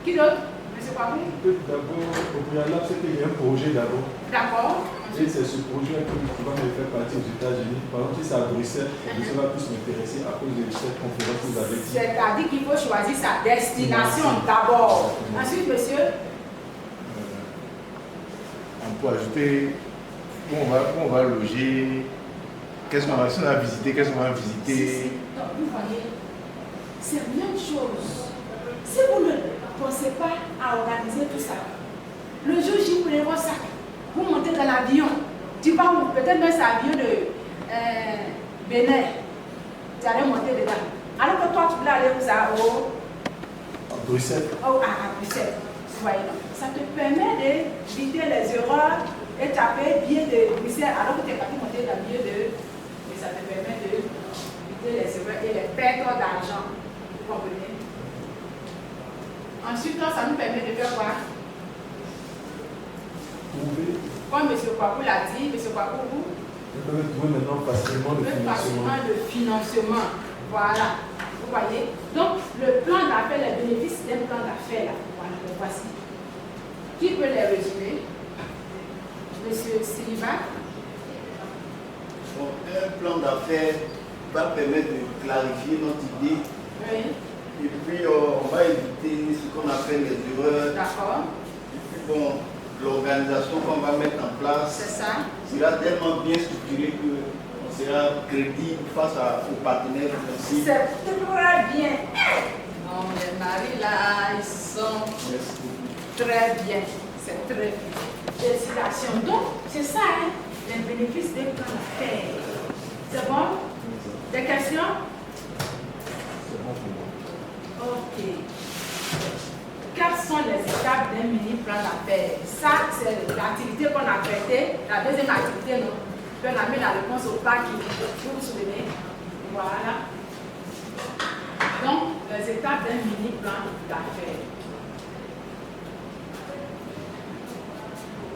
Qui d'autre? Monsieur Kwabou? D'abord, au préalable, c'est qu'il y a un projet d'abord. D'accord. Et c'est ce projet qui va me faire partir aux États-Unis. Par exemple, si c'est à Bruxelles, ça va plus m'intéresser à cause de cette conférence que vous avez dit. C'est-à-dire qu'il faut choisir sa destination d'abord. Ensuite, monsieur. On peut ajouter où on va loger, qu'est-ce qu'on va visiter, qu'est-ce qu'on va visiter. Donc, vous voyez, c'est la même chose. Si vous ne pensez pas à organiser tout ça, le jour J, vous prenez votre sac, vous montez dans l'avion, tu vas où? Peut-être même c'est l'avion de Bénin, tu allais monter dedans. Alors que toi, tu voulais aller où ça? À Bruxelles. Oh, à Bruxelles. Vous voyez, donc, ça te permet d'éviter les erreurs et taper bien de Bruxelles alors que tu es parti monter dans l'avion de. Et ça te permet d'éviter les erreurs et les pertes d'argent. Vous comprenez? Ensuite, ça nous permet de faire quoi? trouver. Comme M. Kwaku l'a dit, M. Kwaku, vous peuvent trouver maintenant facilement le financement. Voilà. Vous voyez? Donc, le plan d'affaires, les bénéfices d'un plan d'affaires, voilà, le voici. Qui peut les résumer? Monsieur Sylvain? Bon, un plan d'affaires va permettre de clarifier notre idée. Oui. Et puis, on va éviter ce qu'on appelle les erreurs. D'accord. Et puis, bon, l'organisation qu'on va mettre en place sera tellement bien structurée qu'on sera crédible face aux partenaires financiers. C'est très bien. Non, les maris là, ils sont très bien. C'est très bien. Félicitations. Donc, c'est ça, hein, les bénéfices des plans d'affaires. C'est bon? Des questions? C'est bon pour moi. Ok. Quelles sont les étapes d'un mini plan d'affaires? Ça, c'est l'activité qu'on a traitée. La deuxième activité, non? On a mis la réponse au pas qui vous vous souvenez. Voilà. Donc, les étapes d'un mini plan d'affaires.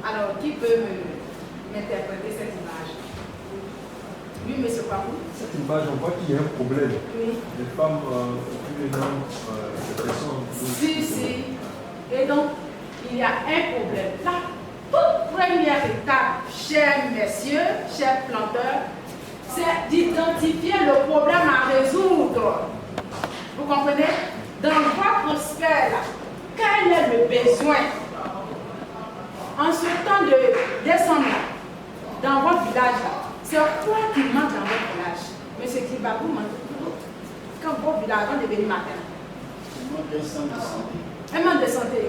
Alors, qui peut m'interpréter cette image? Oui, M. Kwaku. Cette image, on voit qu'il y a un problème. Oui. Les femmes, plus les personnes. Si. Et donc, il y a un problème. La toute première étape, chers messieurs, chers planteurs, c'est d'identifier le problème à résoudre. Vous comprenez? Dans votre sphère, quel est le besoin? En ce temps de décembre, dans votre village, c'est quoi qui manque dans votre village? Monsieur Kibabou, quand votre village va devenir matin? Il manque un centre de santé. Un manque de santé.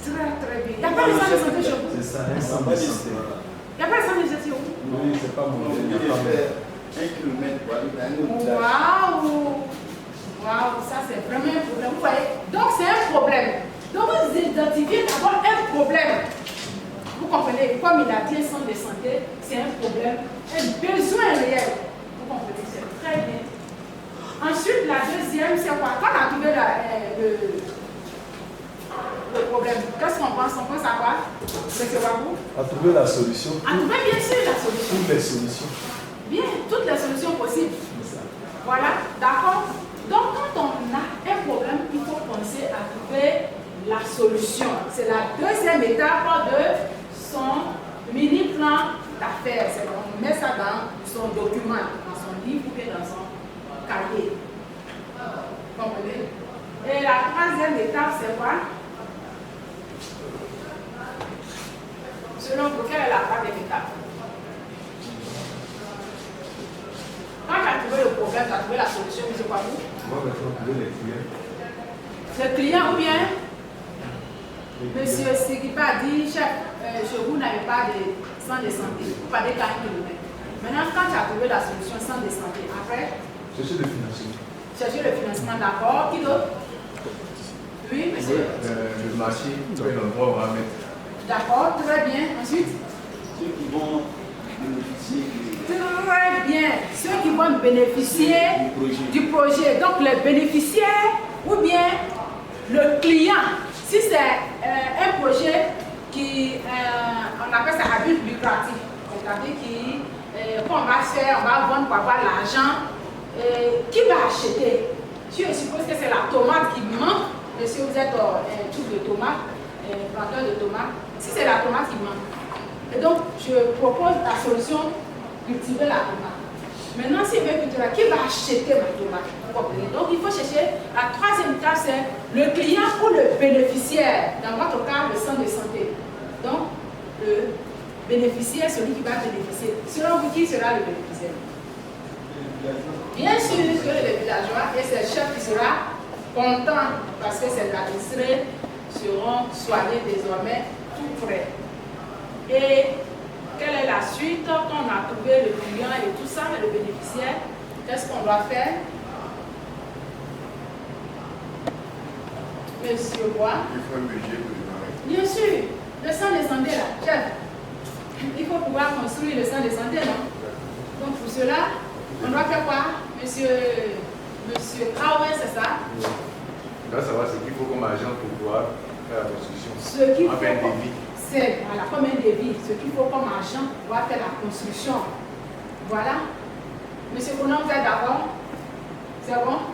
Très bien. Il n'y a pas de centre de santé chez vous? C'est ça, un centre de santé. Il n'y a pas de centre de santé chez vous? Oui, c'est pas mon On vient de faire 1 kilomètre pour aller dans un autre village. Waouh, ça c'est vraiment un problème. Vous voyez? Donc c'est un problème. Donc vous identifiez d'abord un problème. Vous comprenez? Comme il a dit, un centre de santé, c'est un problème, un besoin réel. Vous comprenez? C'est très bien. Ensuite, la deuxième, c'est quoi? Quand on a trouvé le problème, qu'est-ce qu'on pense? On pense à quoi? C'est quoi vous? À trouver la solution. À trouver bien sûr la solution. Toutes les solutions. Bien, toutes les solutions possibles. Voilà, d'accord? Donc, quand on a un problème, il faut penser à trouver la solution. C'est la deuxième étape de son mini-plan d'affaires. On met ça dans son document, dans son livre ou bien dans son cahier. Vous comprenez? Et la troisième étape, c'est quoi? Selon vous, quelle est la troisième étape? Quand tu as trouvé le problème, tu as trouvé la solution, c'est quoi vous? Moi, maintenant, trouver les clients. Le client ou bien? Monsieur Sigipa a dit, chef, chez vous n'avez pas de centre de santé, vous parlez qu'à 1 kilomètre. Maintenant, quand tu as trouvé la solution centre de santé, après? Chercher le financement. Chercher le financement, d'accord. Qui d'autre? Oui, monsieur. Le marché, l'endroit où on va mettre. D'accord, très bien. Ensuite? Ceux qui vont bénéficier Très bien. Ceux qui vont bénéficier du projet. Donc, les bénéficiaires ou bien le client. Si c'est un projet qui, on appelle ça à but lucratif, c'est-à-dire qu'on va faire, on va vendre pour avoir l'argent, qui va acheter? Si je suppose que c'est la tomate qui manque, et si vous êtes un truc de tomate, un planteur de tomates, si c'est la tomate qui manque, et donc je propose la solution, cultiver la tomate. Maintenant, si je veux cultiver, qui va acheter ma tomate? Vous comprenez? Donc il faut chercher, la troisième étape, c'est le client ou le bénéficiaire. Dans votre cas, le centre de santé. Donc, le bénéficiaire, celui qui va bénéficier. Selon vous, qui sera le bénéficiaire? Bien sûr que le villageois et c'est le chef qui sera content parce que ses administrés seront soignés désormais tout près. Et quelle est la suite? Quand on a trouvé le client et tout ça, le bénéficiaire, qu'est-ce qu'on doit faire? Monsieur Bois. Il faut un budget pour démarrer. Bien sûr, le centre de santé là, chef. Il faut pouvoir construire le centre de santé, non? Donc pour cela, on doit faire quoi? Monsieur ah ouais, c'est ça? On doit savoir ce qu'il faut comme agent pour pouvoir faire la construction. Ce qu'il faut. Enfin, c'est voilà, comme un devis, ce qu'il faut comme argent pour faire la construction. Voilà. Monsieur Conan, vous êtes d'accord? C'est bon?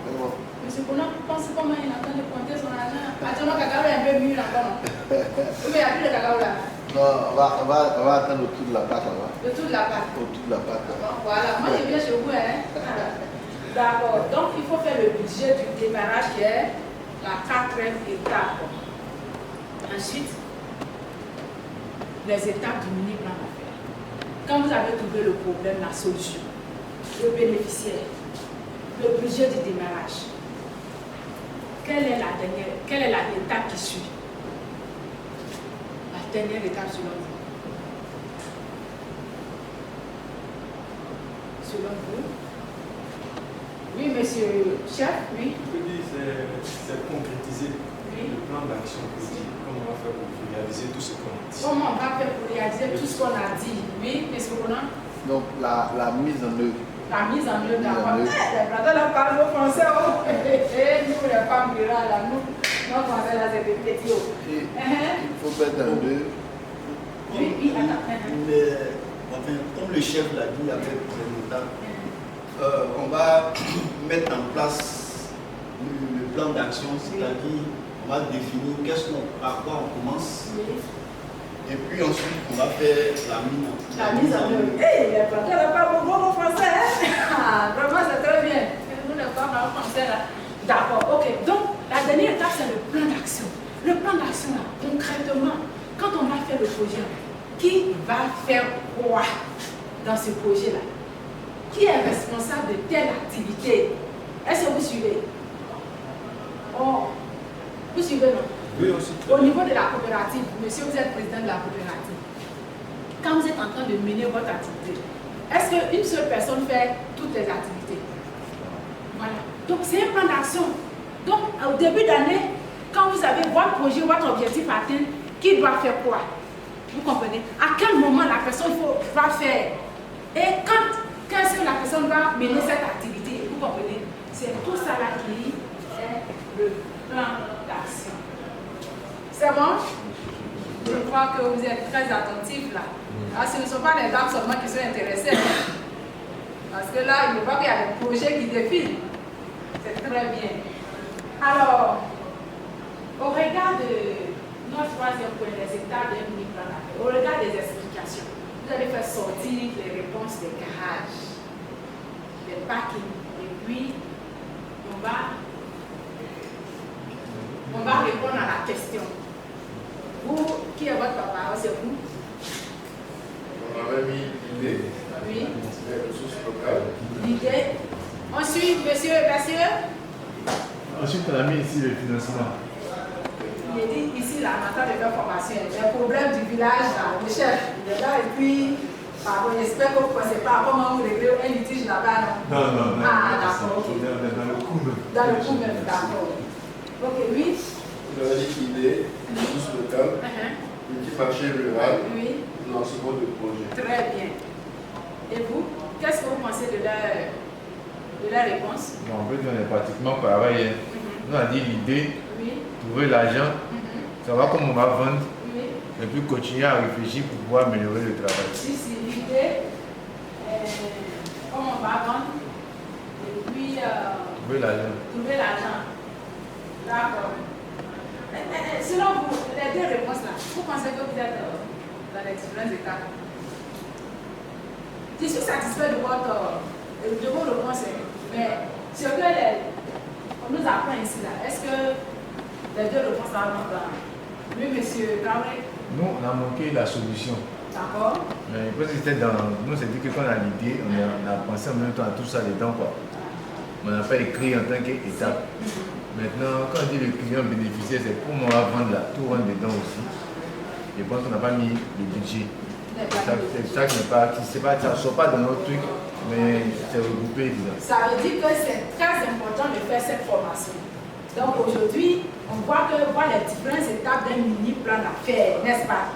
Monsieur Conan, pensez comment il est en train de compter son argent. Attends, le cacao est un peu mûr encore. Mais il n'y a plus de cacao là. Non, on va attendre autour de la pâte là-bas. Autour de la pâte. Autour de la pâte. Voilà, moi je viens chez vous. Hein. D'accord, donc il faut faire le budget du démarrage qui est la 4e étape. Ensuite, les étapes du mini-plan d'affaires. Quand vous avez trouvé le problème, la solution, le bénéficiaire, le budget du démarrage, quelle est l'étape qui suit? La dernière étape selon vous. Selon vous? Oui, monsieur chef, oui. Je dis, c'est concrétiser le plan d'action politique. Comment on va faire pour réaliser tout ce qu'on a dit? Comment on va faire pour réaliser tout ce qu'on a dit? Oui, monsieur Conan? Donc, la mise en œuvre. La mise en œuvre d'accord. Les bras parlent au français. Nous, les femmes rurales, là, nous, notre français, là, c'est des petits. Il faut mettre en œuvre. Oui, attends. Mais, enfin, comme le chef l'a dit avec les étapes, on va mettre en place le plan d'action, c'est-à-dire on va définir par quoi on commence. Oui. Et puis ensuite, on va faire la mise en œuvre. Hé, les bras ne parlent pas au français. Hein? Vraiment, c'est très bien. Nous ne parlons pas au français là. D'accord, ok. Donc, la dernière étape, c'est le plan d'action. Le plan d'action, là, concrètement, quand on va faire le projet, qui va faire quoi dans ce projet-là? Qui est responsable de telle activité? Est-ce que vous suivez? Oh, vous suivez, non? Oui, aussi. Au niveau de la coopérative, monsieur, vous êtes président de la coopérative. Quand vous êtes en train de mener votre activité, est-ce qu'une seule personne fait toutes les activités? Voilà. Donc, c'est un plan d'action. Donc, au début d'année, quand vous avez votre projet, votre objectif atteint, qui doit faire quoi? Vous comprenez? À quel moment la personne va faire? Et quand est-ce que la personne va mener cette activité? Vous comprenez? C'est tout ça là qui est le plan d'action. C'est bon? Je crois que vous êtes très attentifs là. Ah, ce ne sont pas les dames seulement qui sont intéressées. Parce que là, il voit qu'il y a des projets qui défilent. C'est très bien. Alors, au regard de notre 3e point, les étapes d'un mini-plan d'affaires, au regard des explications, vous allez faire sortir les réponses des garages, des parkings, et puis on va répondre à la question. Vous, qui est votre papa? C'est vous? On avait mis l'idée, Oui. les ressources locales. L'idée. Ensuite, monsieur. Ensuite, on a mis ici le financement. Il est dit ici, là, en train de faire formation. Les problèmes du village, là, le chef, il est là et puis, pardon, j'espère que vous ne pensez pas comment vous réglez un litige là-bas, non? Non. Ah, d'accord. Okay. Dans le coup même. Dans le coup même, d'accord. Ok, oui. On avait dit l'idée, les ressources locales, petit marché rural, Oui. lancement de projet. Très bien. Et vous, qu'est-ce que vous pensez de la réponse? Bon, en fait, on est pratiquement pareil. Nous, on a dit l'idée, Oui. trouver l'argent, savoir comment on va vendre, Oui. et puis continuer à réfléchir pour pouvoir améliorer le travail. Si l'idée, comment on va vendre, et puis Trouver l'argent. trouver l'argent. D'accord. Selon vous, les deux réponses là, vous pensez que vous êtes dans les différents états? Je suis satisfait de vos réponses, mais ce que on nous apprend ici là, est-ce que les deux réponses là vont dans? Oui, monsieur Traoré. Nous, on a manqué la solution. D'accord. Mais parce que c'était dans. Nous, c'est dit que quand on a l'idée, on a pensé en même temps à tout ça dedans, quoi. On n'a pas écrit en tant qu'étape. Maintenant, quand on dit le client bénéficiaire, c'est pour moi vendre là, tout rentre dedans aussi. Je pense qu'on n'a pas mis le budget. C'est ça qui n'est pas, ça ne sort pas dans notre truc, mais c'est regroupé dedans. Ça veut dire que c'est très important de faire cette formation. Donc aujourd'hui, on voit les différentes étapes d'un mini-plan d'affaires, n'est-ce pas?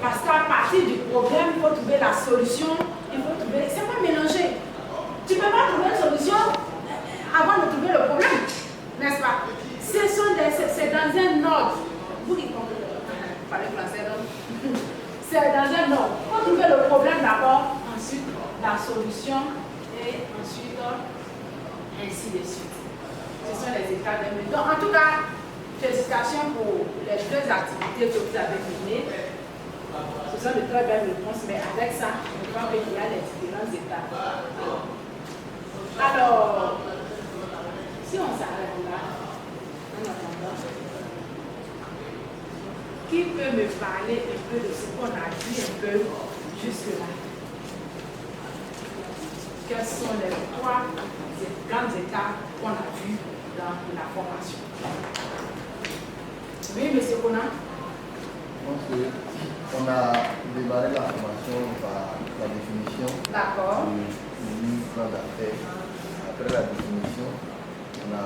Parce qu'à partir du problème, il faut trouver la solution, il faut trouver. C'est pas mélangé. Tu ne peux pas trouver une solution avant de trouver le problème, n'est-ce pas? C'est dans un ordre. Vous qui comprenez, parlez français, non? d'abord, ensuite la solution et ensuite ainsi de suite. Ce sont les étapes d'un méthode. En tout cas, félicitations pour les 2 activités que vous avez menées. Ce sont de très belles réponses, mais avec ça, je crois qu'il y a les différentes étapes. Alors, si on s'arrête là, en attendant, qui peut me parler un peu de ce qu'on a dit un peu jusque-là? Quelles sont les 3 grandes étapes qu'on a vues dans la formation? Oui, M. Conan? Je pense qu'on a démarré la formation par la définition du plan d'affaires. Après la définition, on a...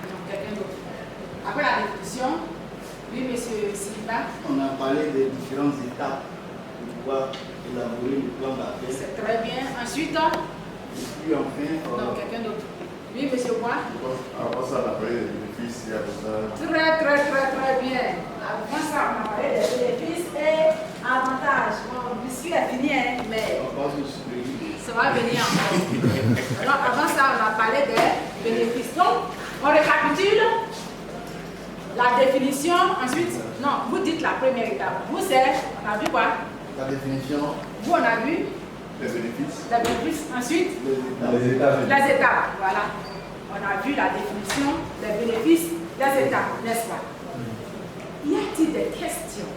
Non, quelqu'un d'autre. Après la définition, oui, M. Silva? On a parlé des différentes étapes pour pouvoir élaborer le plan d'affaires. C'est très bien. Ensuite, et puis enfin... non, quelqu'un d'autre. Oui, M. Bois? Avant ça, on a parlé des bénéfices, il y a besoin. Très bien. Avant ça, on a parlé des bénéfices et avantages. Bon, le biscuit est fini, hein, mais ça va venir encore. Alors, avant ça, on a parlé des bénéfices. Donc, on récapitule la définition. Ensuite, non, vous dites la première étape. Vous, c'est, on a vu quoi? La définition. Vous, on a vu Les bénéfices. les bénéfices. Ensuite, Les étapes. les étapes. Voilà. On a vu la définition, les bénéfices, les étapes, n'est-ce pas? Y a-t-il des questions?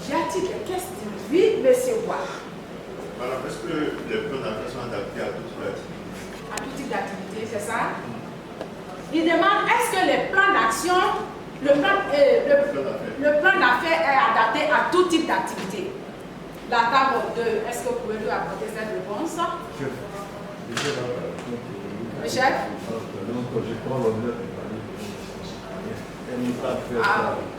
Y a-t-il des questions? Oui, monsieur Bois. Alors, est-ce que les plans d'affaires sont adaptés à toute l'activité? À tout type d'activité, c'est ça? Il demande est-ce que les plans d'action, le plan d'affaires est adapté à tout type d'activité? La table 2, est-ce que vous pouvez nous apporter cette réponse? Le chef? Donc, je prends l'honneur de parler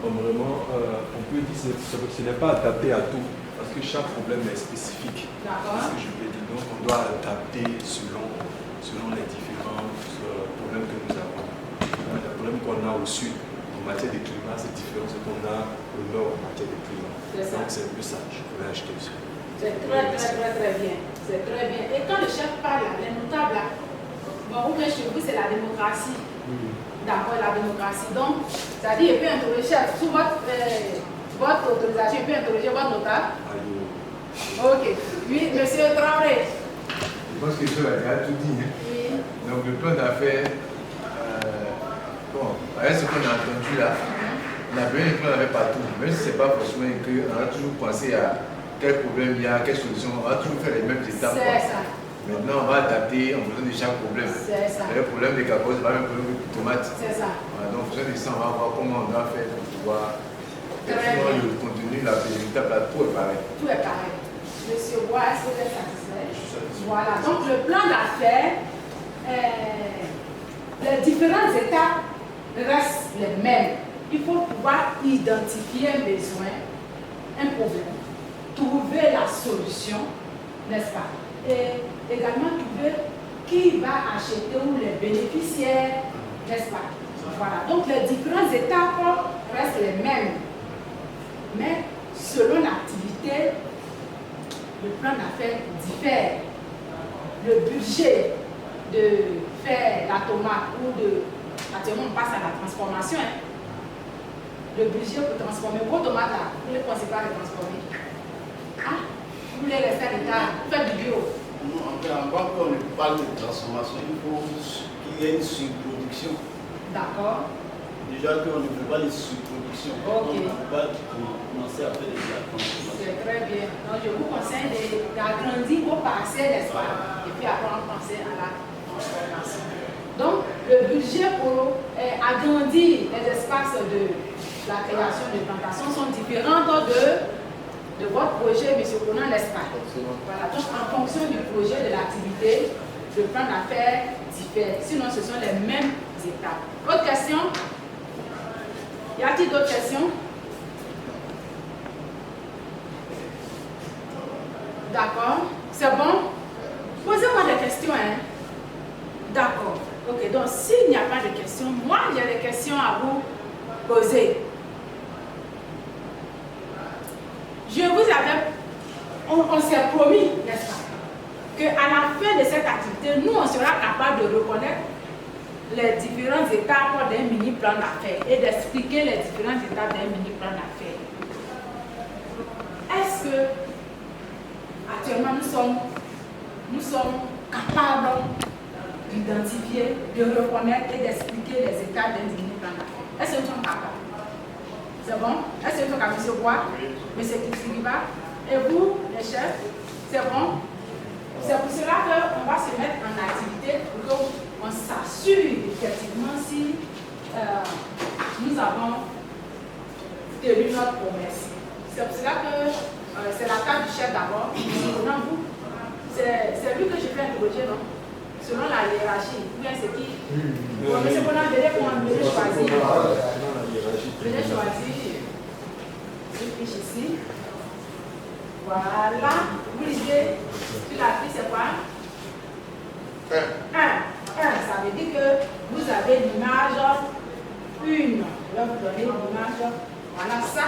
comme vraiment, on peut dire que ce n'est pas adapté à tout, parce que chaque problème est spécifique. D'accord. C'est ce que je veux dire. Donc, on doit adapter selon les différents problèmes que nous avons. Les problèmes qu'on a au sud en matière de climat, c'est différent de ce qu'on a au nord en matière de climat. Donc, c'est plus ça, je pourrais acheter ça. C'est très bien. C'est très bien. Et quand le chef parle, là, les notables, là, bon, ou bien chez vous, c'est la démocratie. D'accord, la démocratie. Donc, c'est-à-dire, il peut interroger, chef, sous votre autorisation, il peut interroger votre notable. Ok. Oui, monsieur Traoré. Je pense que ça a tout dit. Oui. Donc le plan d'affaires, bon, avec ce qu'on a entendu là, on a besoin de plan d'affaires partout. Même si ce n'est pas forcément écrit, on a toujours pensé à quel problème il y a, quelle solution, on va toujours faire les mêmes étapes. C'est ça. Maintenant, on va adapter en fonction de chaque problème. C'est ça. Le problème des cacao, c'est pas le même problème que les tomates. C'est ça. Voilà, donc en fonction de ça, on va voir comment on doit faire pour pouvoir. Très bien. Le contenu, la l'étape là, tout est pareil. Tout est pareil. Monsieur Bois, est-ce que vous êtes satisfait? Voilà. Donc le plan d'affaires, les différentes étapes restent les mêmes. Il faut pouvoir identifier un besoin, un problème, trouver la solution, n'est-ce pas? Et également trouver qui va acheter ou les bénéficiaires, n'est-ce pas? Voilà. Donc les différentes étapes restent les mêmes. Mais selon l'activité, le plan d'affaires diffère. Le budget de faire la tomate ou de... Actuellement, on passe à la transformation. Hein. Le budget pour transformer vos tomates là, vous ne pensez pas les transformer. Ah, vous voulez rester à l'état, faire du bio. Avant qu'on parle de transformation, il faut qu'il y ait une surproduction. D'accord. Déjà qu'on ne peut pas les surproductions. Ok. On ne peut pas commencer à faire de la transformation. C'est très bien. Donc je vous conseille d'agrandir vos parcelles, n'est-ce pas? Et puis après on pense à la transformation. Donc le budget pour agrandir les espaces de la création de plantations sont différentes de votre projet, M. Conan, n'est-ce pas? Voilà. Donc en fonction du projet, de l'activité, le plan d'affaires diffère. Sinon ce sont les mêmes étapes. Autre question? Y a-t-il d'autres questions? D'accord. C'est bon? Posez-moi des questions, hein? D'accord. Ok, donc s'il n'y a pas de questions, moi j'ai des questions à vous poser. Je vous avais on s'est promis, n'est-ce pas, qu'à la fin de cette activité, nous, on sera capable de reconnaître les différentes étapes d'un mini-plan d'affaires et d'expliquer les différentes étapes d'un mini-plan d'affaires. Est-ce que, actuellement, nous sommes capables d'identifier, de reconnaître et d'expliquer les étapes d'un mini-plan d'affaires? Est-ce que nous sommes capables? C'est bon? Est-ce que nous sommes capables, M. Bois, M. Kipsiriba? Et vous, les chefs, c'est bon? C'est pour cela qu'on va se mettre en activité pour qu'on s'assure effectivement si nous avons tenu notre promesse. C'est pour cela que c'est la table du chef d'abord. Selon vous, c'est lui que je vais interroger, non? Selon la hiérarchie. Ou bien c'est qui? Monsieur Bonan, venez choisir. Venez choisir. Je fiche ici. Voilà. Vous lisez sur la fiche, c'est quoi? 1. Ça veut dire que vous avez l'image 1. Je vais vous donner l'image. Voilà ça.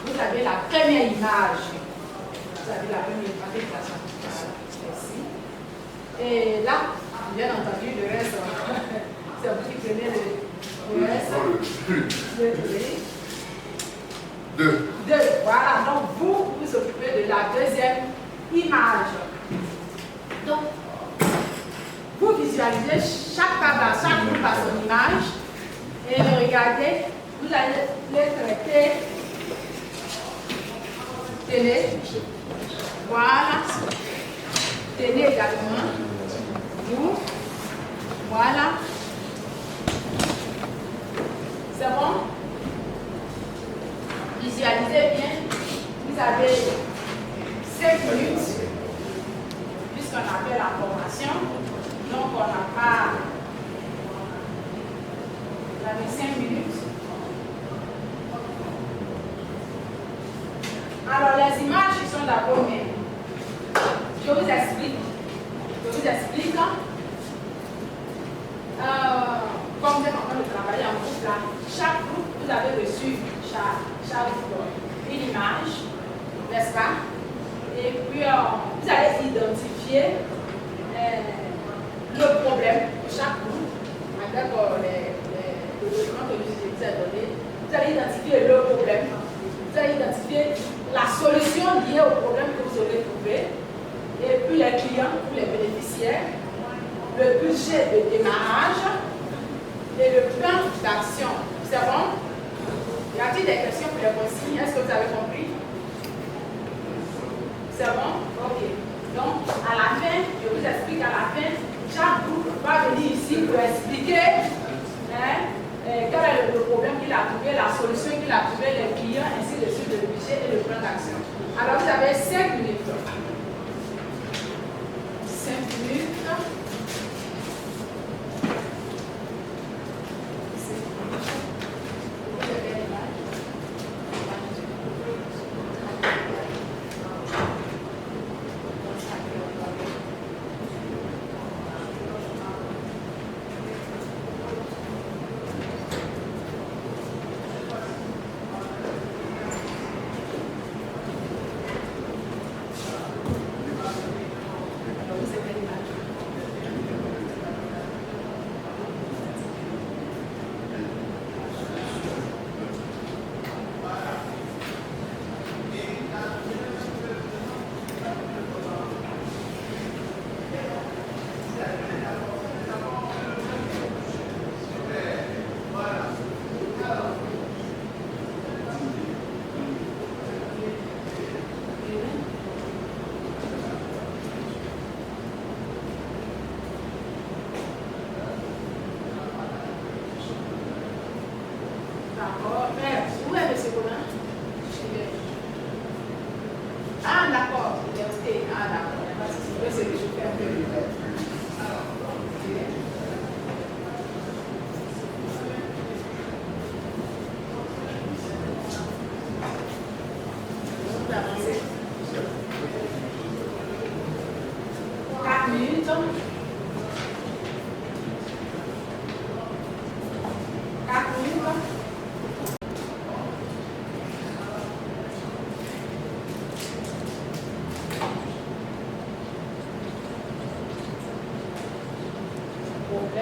Vous avez la première image. Vous avez la première image. Merci. Et là, bien entendu, le reste, c'est vous qui prenez le reste. 2. Voilà, donc vous vous occupez de la deuxième image. Donc, vous visualisez chaque table, chaque groupe à son image et regardez, vous allez les traiter télé. Voilà. Télé également. Vous. Voilà. C'est bon? Visualisez bien. Vous avez 5 minutes puisqu'on a fait la formation. Donc on n'a pas. Vous avez 5 minutes. Alors les images qui sont d'abord mêmes. Je vous explique. Comme vous êtes en train de travailler en groupe là, chaque groupe, vous avez reçu chaque groupe une image, n'est-ce pas? Et puis vous allez identifier le problème de chaque groupe avec le document que je vous ai donné. Vous allez identifier le problème, vous allez identifier la solution liée au problème que vous aurez trouvé, et puis les clients ou les bénéficiaires, le budget de démarrage et le plan d'action. C'est bon? Y a-t-il des questions pour les consignes? Est-ce que vous avez compris? C'est bon? Ok. Donc, à la fin, je vous explique à la fin, chaque groupe va venir ici pour expliquer quel est le problème qu'il a trouvé, la solution qu'il a trouvé, les clients, ainsi de suite, le budget et le plan d'action. Alors, vous avez 5 minutes. 5 minutes.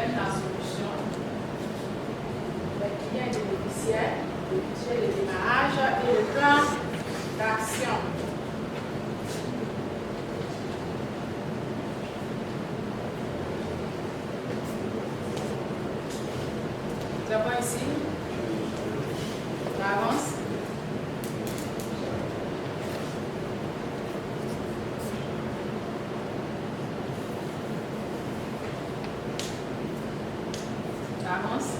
mettre en solution les clients bénéficiaires, le budget de démarrage et le plan d'action. Tu vas voir ici. On avance. Avance.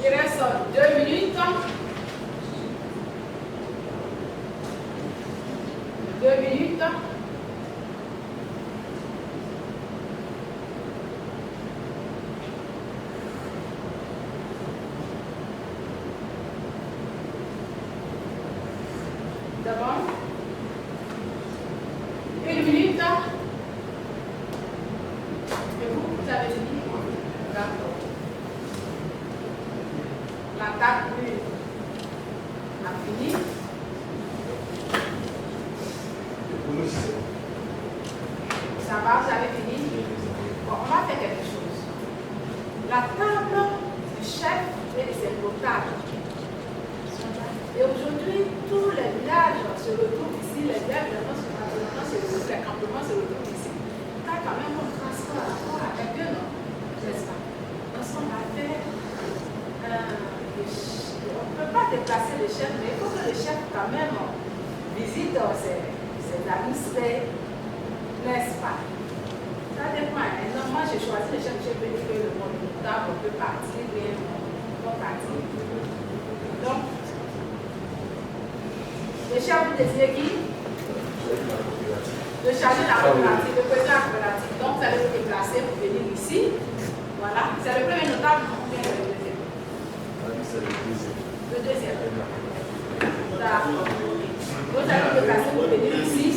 Il reste 2 minutes. 2 minutes. D'abord, 1 minute. Et vous avez fini? D'accord. La table a fini. Ça va, vous avez fini? Bon, on va faire quelque chose. La table du chef et de ses notables. Et aujourd'hui, tous les villages se retrouvent ici, les villages se retrouvent, les campements se retrouvent ici. Il y a quand même un transport à rapport avec eux, non? N'est-ce pas? Nous sommes à faire. On ne peut pas déplacer le chef, mais il faut que le chef quand même visite ses administrés, n'est-ce pas? Ça dépend. Non, moi j'ai choisi le chef, j'ai dit que le monde notable peut partir, bien, peut partir. Donc, le chef, vous décidez qui? Le chargé de la coopérative, le président de la coopérative. Donc, vous allez vous déplacer pour venir ici. Voilà. C'est le premier notable ou bien le deuxième? Le deuxième. D'accord. Vous allez vous déplacer pour venir ici.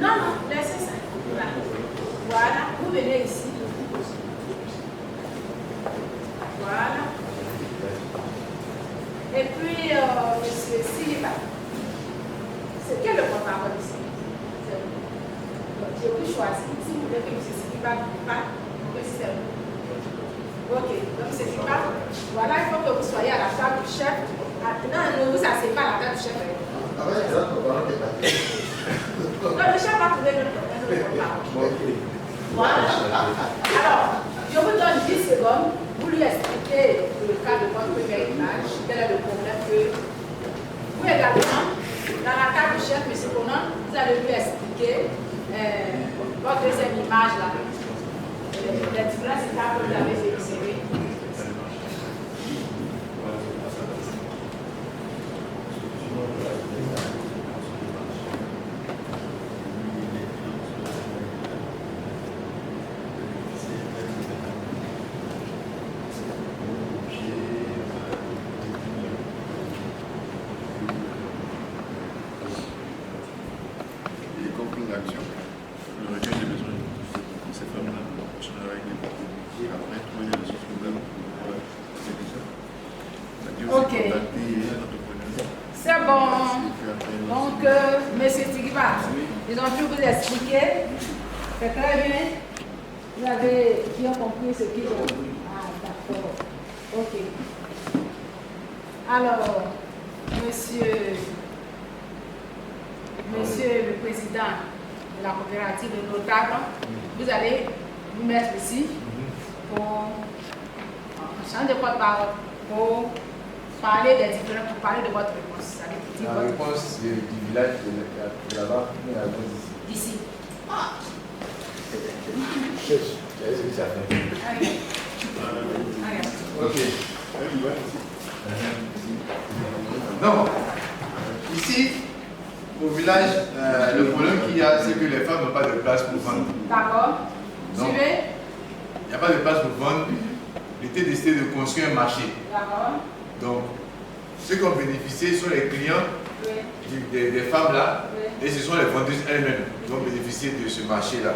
Non, non, laissez ça. Voilà. Vous venez ici. Voilà. Et puis, monsieur Siliba. C'est quel le porte-parole ici? Je vous choisis. Si vous voulez que monsieur Siliba ne pas, c'est vous. Ok, donc c'est Siliba. Voilà, il faut que vous soyez à la table du chef. Non, ne vous asseyez pas à la table du chef. Ah ouais, c'est là qu'on va parler. Non, le chef va trouver le porte-parole. Voilà. Alors, je vous donne 10 secondes. Vous lui expliquez le cas de votre première image, quel est le problème que vous également, dans la table du chef, M. Conan, vous allez lui expliquer votre deuxième image là. Les différentes étapes que vous avez observées. Ok. C'est bon. Donc, monsieur Tigba, ils ont pu vous expliquer. C'est très bien. Vous avez bien compris ce qu'ils ont dit. Ah, d'accord. Ok. Alors, monsieur le président de la coopérative de notable, vous allez vous mettre ici pour changer de porte-parole, pour parler des différents, pour parler de votre réponse. La réponse du village de là-bas, mais la réponse ici. Ici. Ah. Qu'est-ce que ça fait? Allez. Allez. Ok. Non. Ici, au village, le problème qu'il y a, c'est que les femmes n'ont pas de place pour vendre. D'accord. Suivez. Il n'y a pas de place pour vendre. Il était décidé de construire un marché. D'accord. Donc, ceux qui ont bénéficié sont les clients des femmes là, et ce sont les vendeuses elles-mêmes qui ont bénéficié de ce marché là.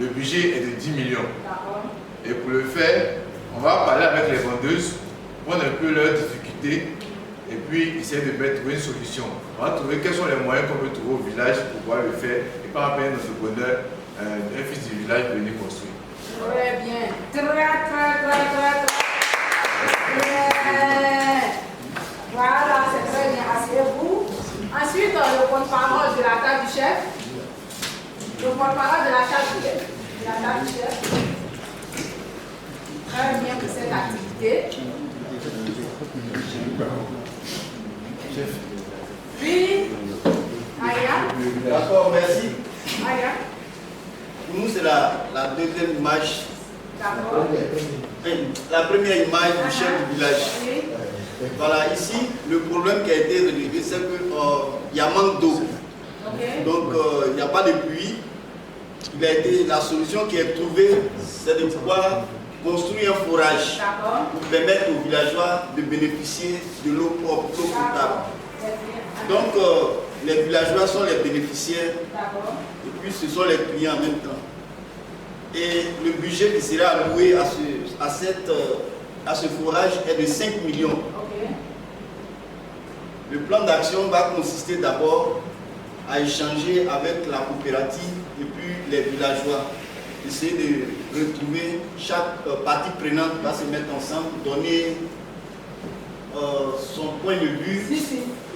Le budget est de 10 millions. D'accord. Et pour le faire, on va parler avec les vendeuses, prendre un peu leurs difficultés et puis essayer de trouver une solution. On va trouver quels sont les moyens qu'on peut trouver au village pour pouvoir le faire et pas payer notre bonheur un fils du village pour venir construire. Très bien. Très bien. Voilà, c'est très bien. Asseyez-vous. Ensuite, le porte-parole de la table du chef. Le porte-parole de la table du chef. Très bien pour cette activité. Puis, Aya. D'accord, merci. Aya. Pour nous, c'est la deuxième image. D'accord. La première image du chef du village. Oui. Voilà, ici, le problème qui a été relevé, c'est qu'il y a manque d'eau. Ok. Donc, il n'y a pas de pluie. La solution qui est trouvée, c'est de pouvoir construire un forage D'accord. pour permettre aux villageois de bénéficier de l'eau propre, l'eau potable. Donc, les villageois sont les bénéficiaires D'accord. et puis ce sont les clients en même temps. Et le budget qui sera alloué à ce forage est de 5 millions. Ok. Le plan d'action va consister d'abord à échanger avec la coopérative et puis les villageois. Essayer de retrouver chaque partie prenante va se mettre ensemble, donner son point de vue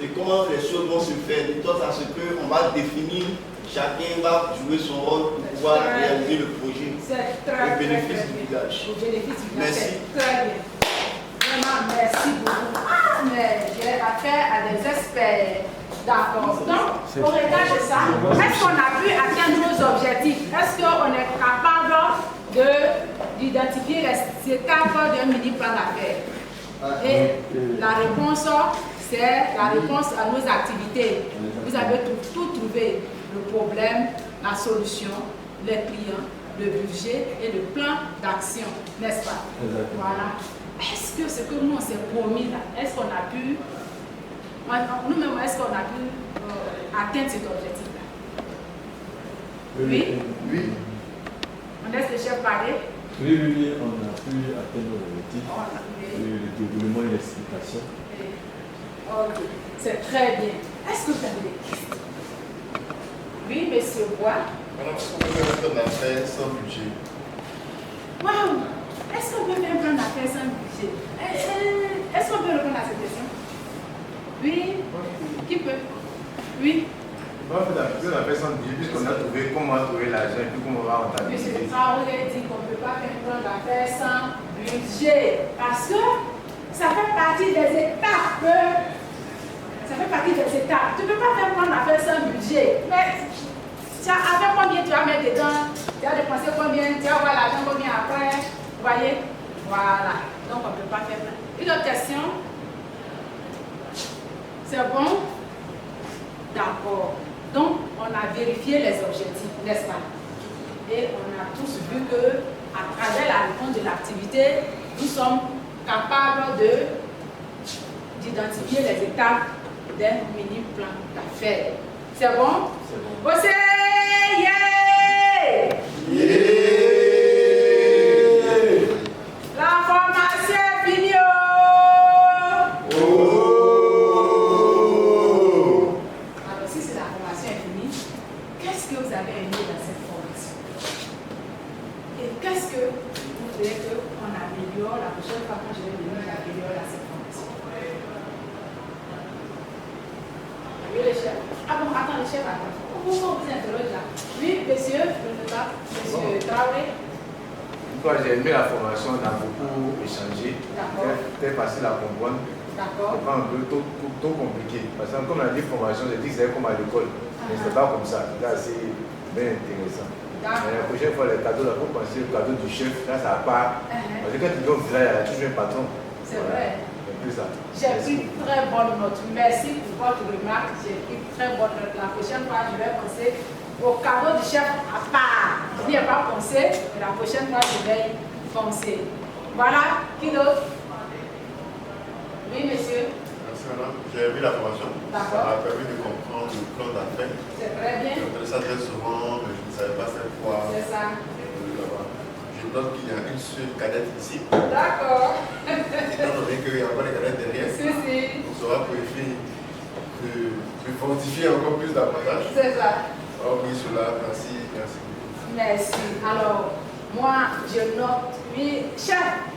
et comment les choses vont se faire, de sorte à ce qu'on va définir, chacun va jouer son rôle pour pouvoir réaliser le projet au bénéfice du village. Au bénéfice du village. Merci. Très bien. Vraiment, merci beaucoup. Ah, mais j'ai affaire à des experts. D'accord. Donc, au regard de ça, est-ce qu'on a pu atteindre nos objectifs? Est-ce qu'on est capable d'identifier les étapes d'un mini-plan d'affaires? Et la réponse, c'est la réponse à nos activités. Vous avez tout trouvé. Le problème, la solution, les clients, le budget et le plan d'action, n'est-ce pas? Exactement. Voilà. Est-ce que ce que nous on s'est promis là, est-ce qu'on a pu, nous-mêmes, est-ce qu'on a pu atteindre cet objectif-là? Oui? Oui. On laisse le chef parler. Oui, on a pu atteindre l'objectif. Oui. Le déroulement et l'explication. Ok, c'est très bien. Est-ce que vous avez des questions? Oui, monsieur Bois. Madame, est-ce qu'on peut faire un plan d'affaires sans budget? Waouh! Est-ce qu'on peut faire un plan d'affaires sans budget? Est-ce qu'on peut répondre à cette question? Oui? Qui peut? Oui? On va faire un plan d'affaires sans budget puisqu'on a trouvé comment trouver l'argent et puis comment on va rentabiliser. Monsieur Traoré dit qu'on ne peut pas faire un plan d'affaires sans budget parce que ça fait partie des étapes. Ça fait partie des étapes. Tu ne peux pas faire un plan d'affaires sans budget. Mais avec combien tu vas mettre dedans? Tu vas dépenser combien? Tu vas avoir l'argent combien après? Vous voyez? Voilà. Donc on ne peut pas faire ça. Une autre question? C'est bon? D'accord. Donc on a vérifié les objectifs, n'est-ce pas? Et on a tous vu que à travers la réponse de l'activité, nous sommes capables d'identifier les étapes d'un mini plan d'affaires. C'est bon? C'est bon. Bossez! Yeah! La formation est finie! Alors, si c'est la formation est finie, qu'est-ce que vous avez aimé dans cette formation? Et qu'est-ce que vous voulez qu'on améliore la prochaine fois quand je vais venir améliorer cette formation? Oui, le chef. Ah bon, attends, le chef, attends. Pourquoi vous interroge là? Oui, monsieur, je ne sais pas. Monsieur Traoré. Moi, j'ai aimé la formation, on a beaucoup échangé. D'accord. C'était facile à comprendre. D'accord. C'est pas un peu trop compliqué. Parce que comme on a dit formation, j'ai dit que c'était comme à l'école. Mais ce n'est pas comme ça. C'était assez bien intéressant. Mais la prochaine fois, les cadeaux, là, il faut penser au cadeau du chef. Là, ça va pas. Parce que quand tu viens au village, il y a toujours un patron. C'est vrai. C'est plus ça. J'ai pris très bonne note. Merci pour votre remarque. J'ai pris très bonne note. La prochaine fois, je vais penser au cadeau du chef à part. Je n'y ai pas pensé, mais la prochaine fois, je vais y penser. Voilà. Qui d'autre? Oui, monsieur. Merci madame. J'ai vu la formation. Ça m'a permis de comprendre le plan d'affaires. C'est très bien. Je connais ça très souvent, mais je ne savais pas cette fois. C'est ça. J'ai je note qu'il y a une seule cadette ici. D'accord. Étant donné qu'il n'y a pas de cadette derrière, on sera préféré de fortifier encore plus davantage. C'est ça. Oui, cela, merci, merci beaucoup. Merci. Alors, moi, je note, oui, chef.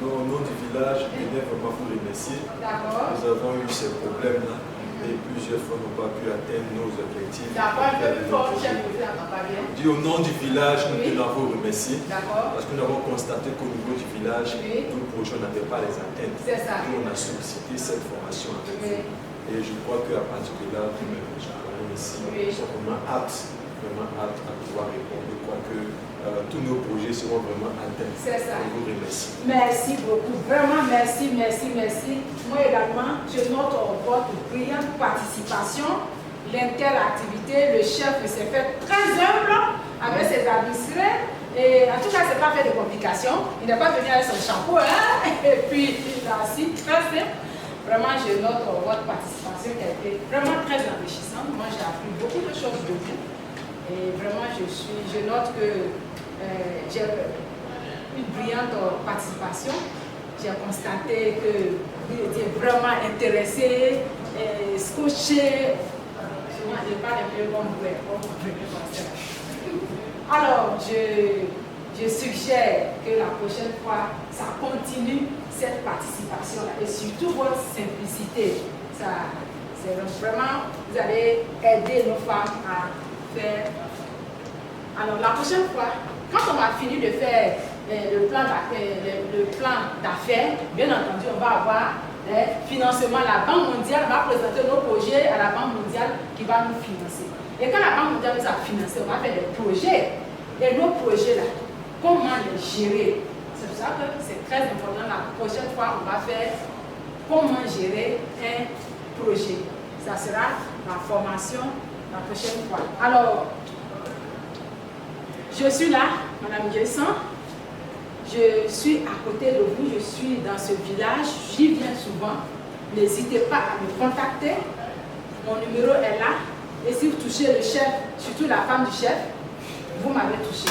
Au nom du village, je tenais vraiment vous remercier. D'accord. Nous avons eu ces problèmes-là et plusieurs fois nous n'avons pas pu atteindre nos objectifs. D'accord, je vais fort, chef, vous n'entendez pas bien. Dis au nom du village, nous tenons à vous remercier. D'accord. Parce que nous avons constaté qu'au niveau du village, tout le projet n'avait pas les atteindre. C'est ça. Nous, on a sollicité cette formation avec vous. Et je crois qu'à partir de là, vous-même, ici, nous sommes vraiment aptes à pouvoir répondre. Je crois que tous nos projets seront vraiment atteints. C'est ça. Je vous remercie. Merci beaucoup. Vraiment, merci, merci, merci. Moi également, je note votre brillante participation, l'interactivité. Le chef s'est fait très humble avec ses administrés. Et en tout cas, ce n'est pas fait de complications. Il n'est pas venu avec son chapeau, hein? Et puis il a assis très simple. Vraiment, je note votre participation qui a été vraiment très enrichissante. Moi, j'ai appris beaucoup de choses de vous. Et vraiment, je note que j'ai une brillante participation. J'ai constaté que vous étiez vraiment intéressé, scotché. Souvent, je parle un peu comme vous, alors, je suggère que la prochaine fois, ça continue cette participation-là et surtout votre simplicité. C'est vraiment, vous allez aider nos femmes à faire. Alors, la prochaine fois, quand on a fini de faire le plan d'affaires, bien entendu, on va avoir le financement. La Banque mondiale va présenter nos projets à la Banque mondiale qui va nous financer. Et quand la Banque mondiale nous a financé, on va faire des projets. Et nos projets-là, comment les gérer? C'est pour ça que c'est très important. La prochaine fois, on va faire comment gérer un projet. Ça sera la formation la prochaine fois. Alors, je suis là, Madame Guesson. Je suis à côté de vous, je suis dans ce village, j'y viens souvent. N'hésitez pas à me contacter. Mon numéro est là. Et si vous touchez le chef, surtout la femme du chef, vous m'avez touché.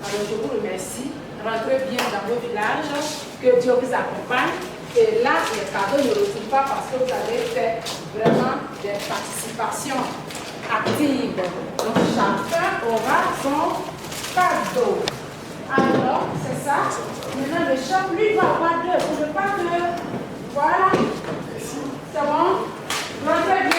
Alors je vous remercie. Rentrez bien dans vos villages, que Dieu vous accompagne. Et là, les cadeaux ne retrouvent pas parce que vous avez fait vraiment des participations actives. Donc chacun aura son cadeau. Alors, c'est ça. Maintenant, le chef, lui, va avoir deux. Vous ne pas que... Voilà. C'est bon. Rentrez bien.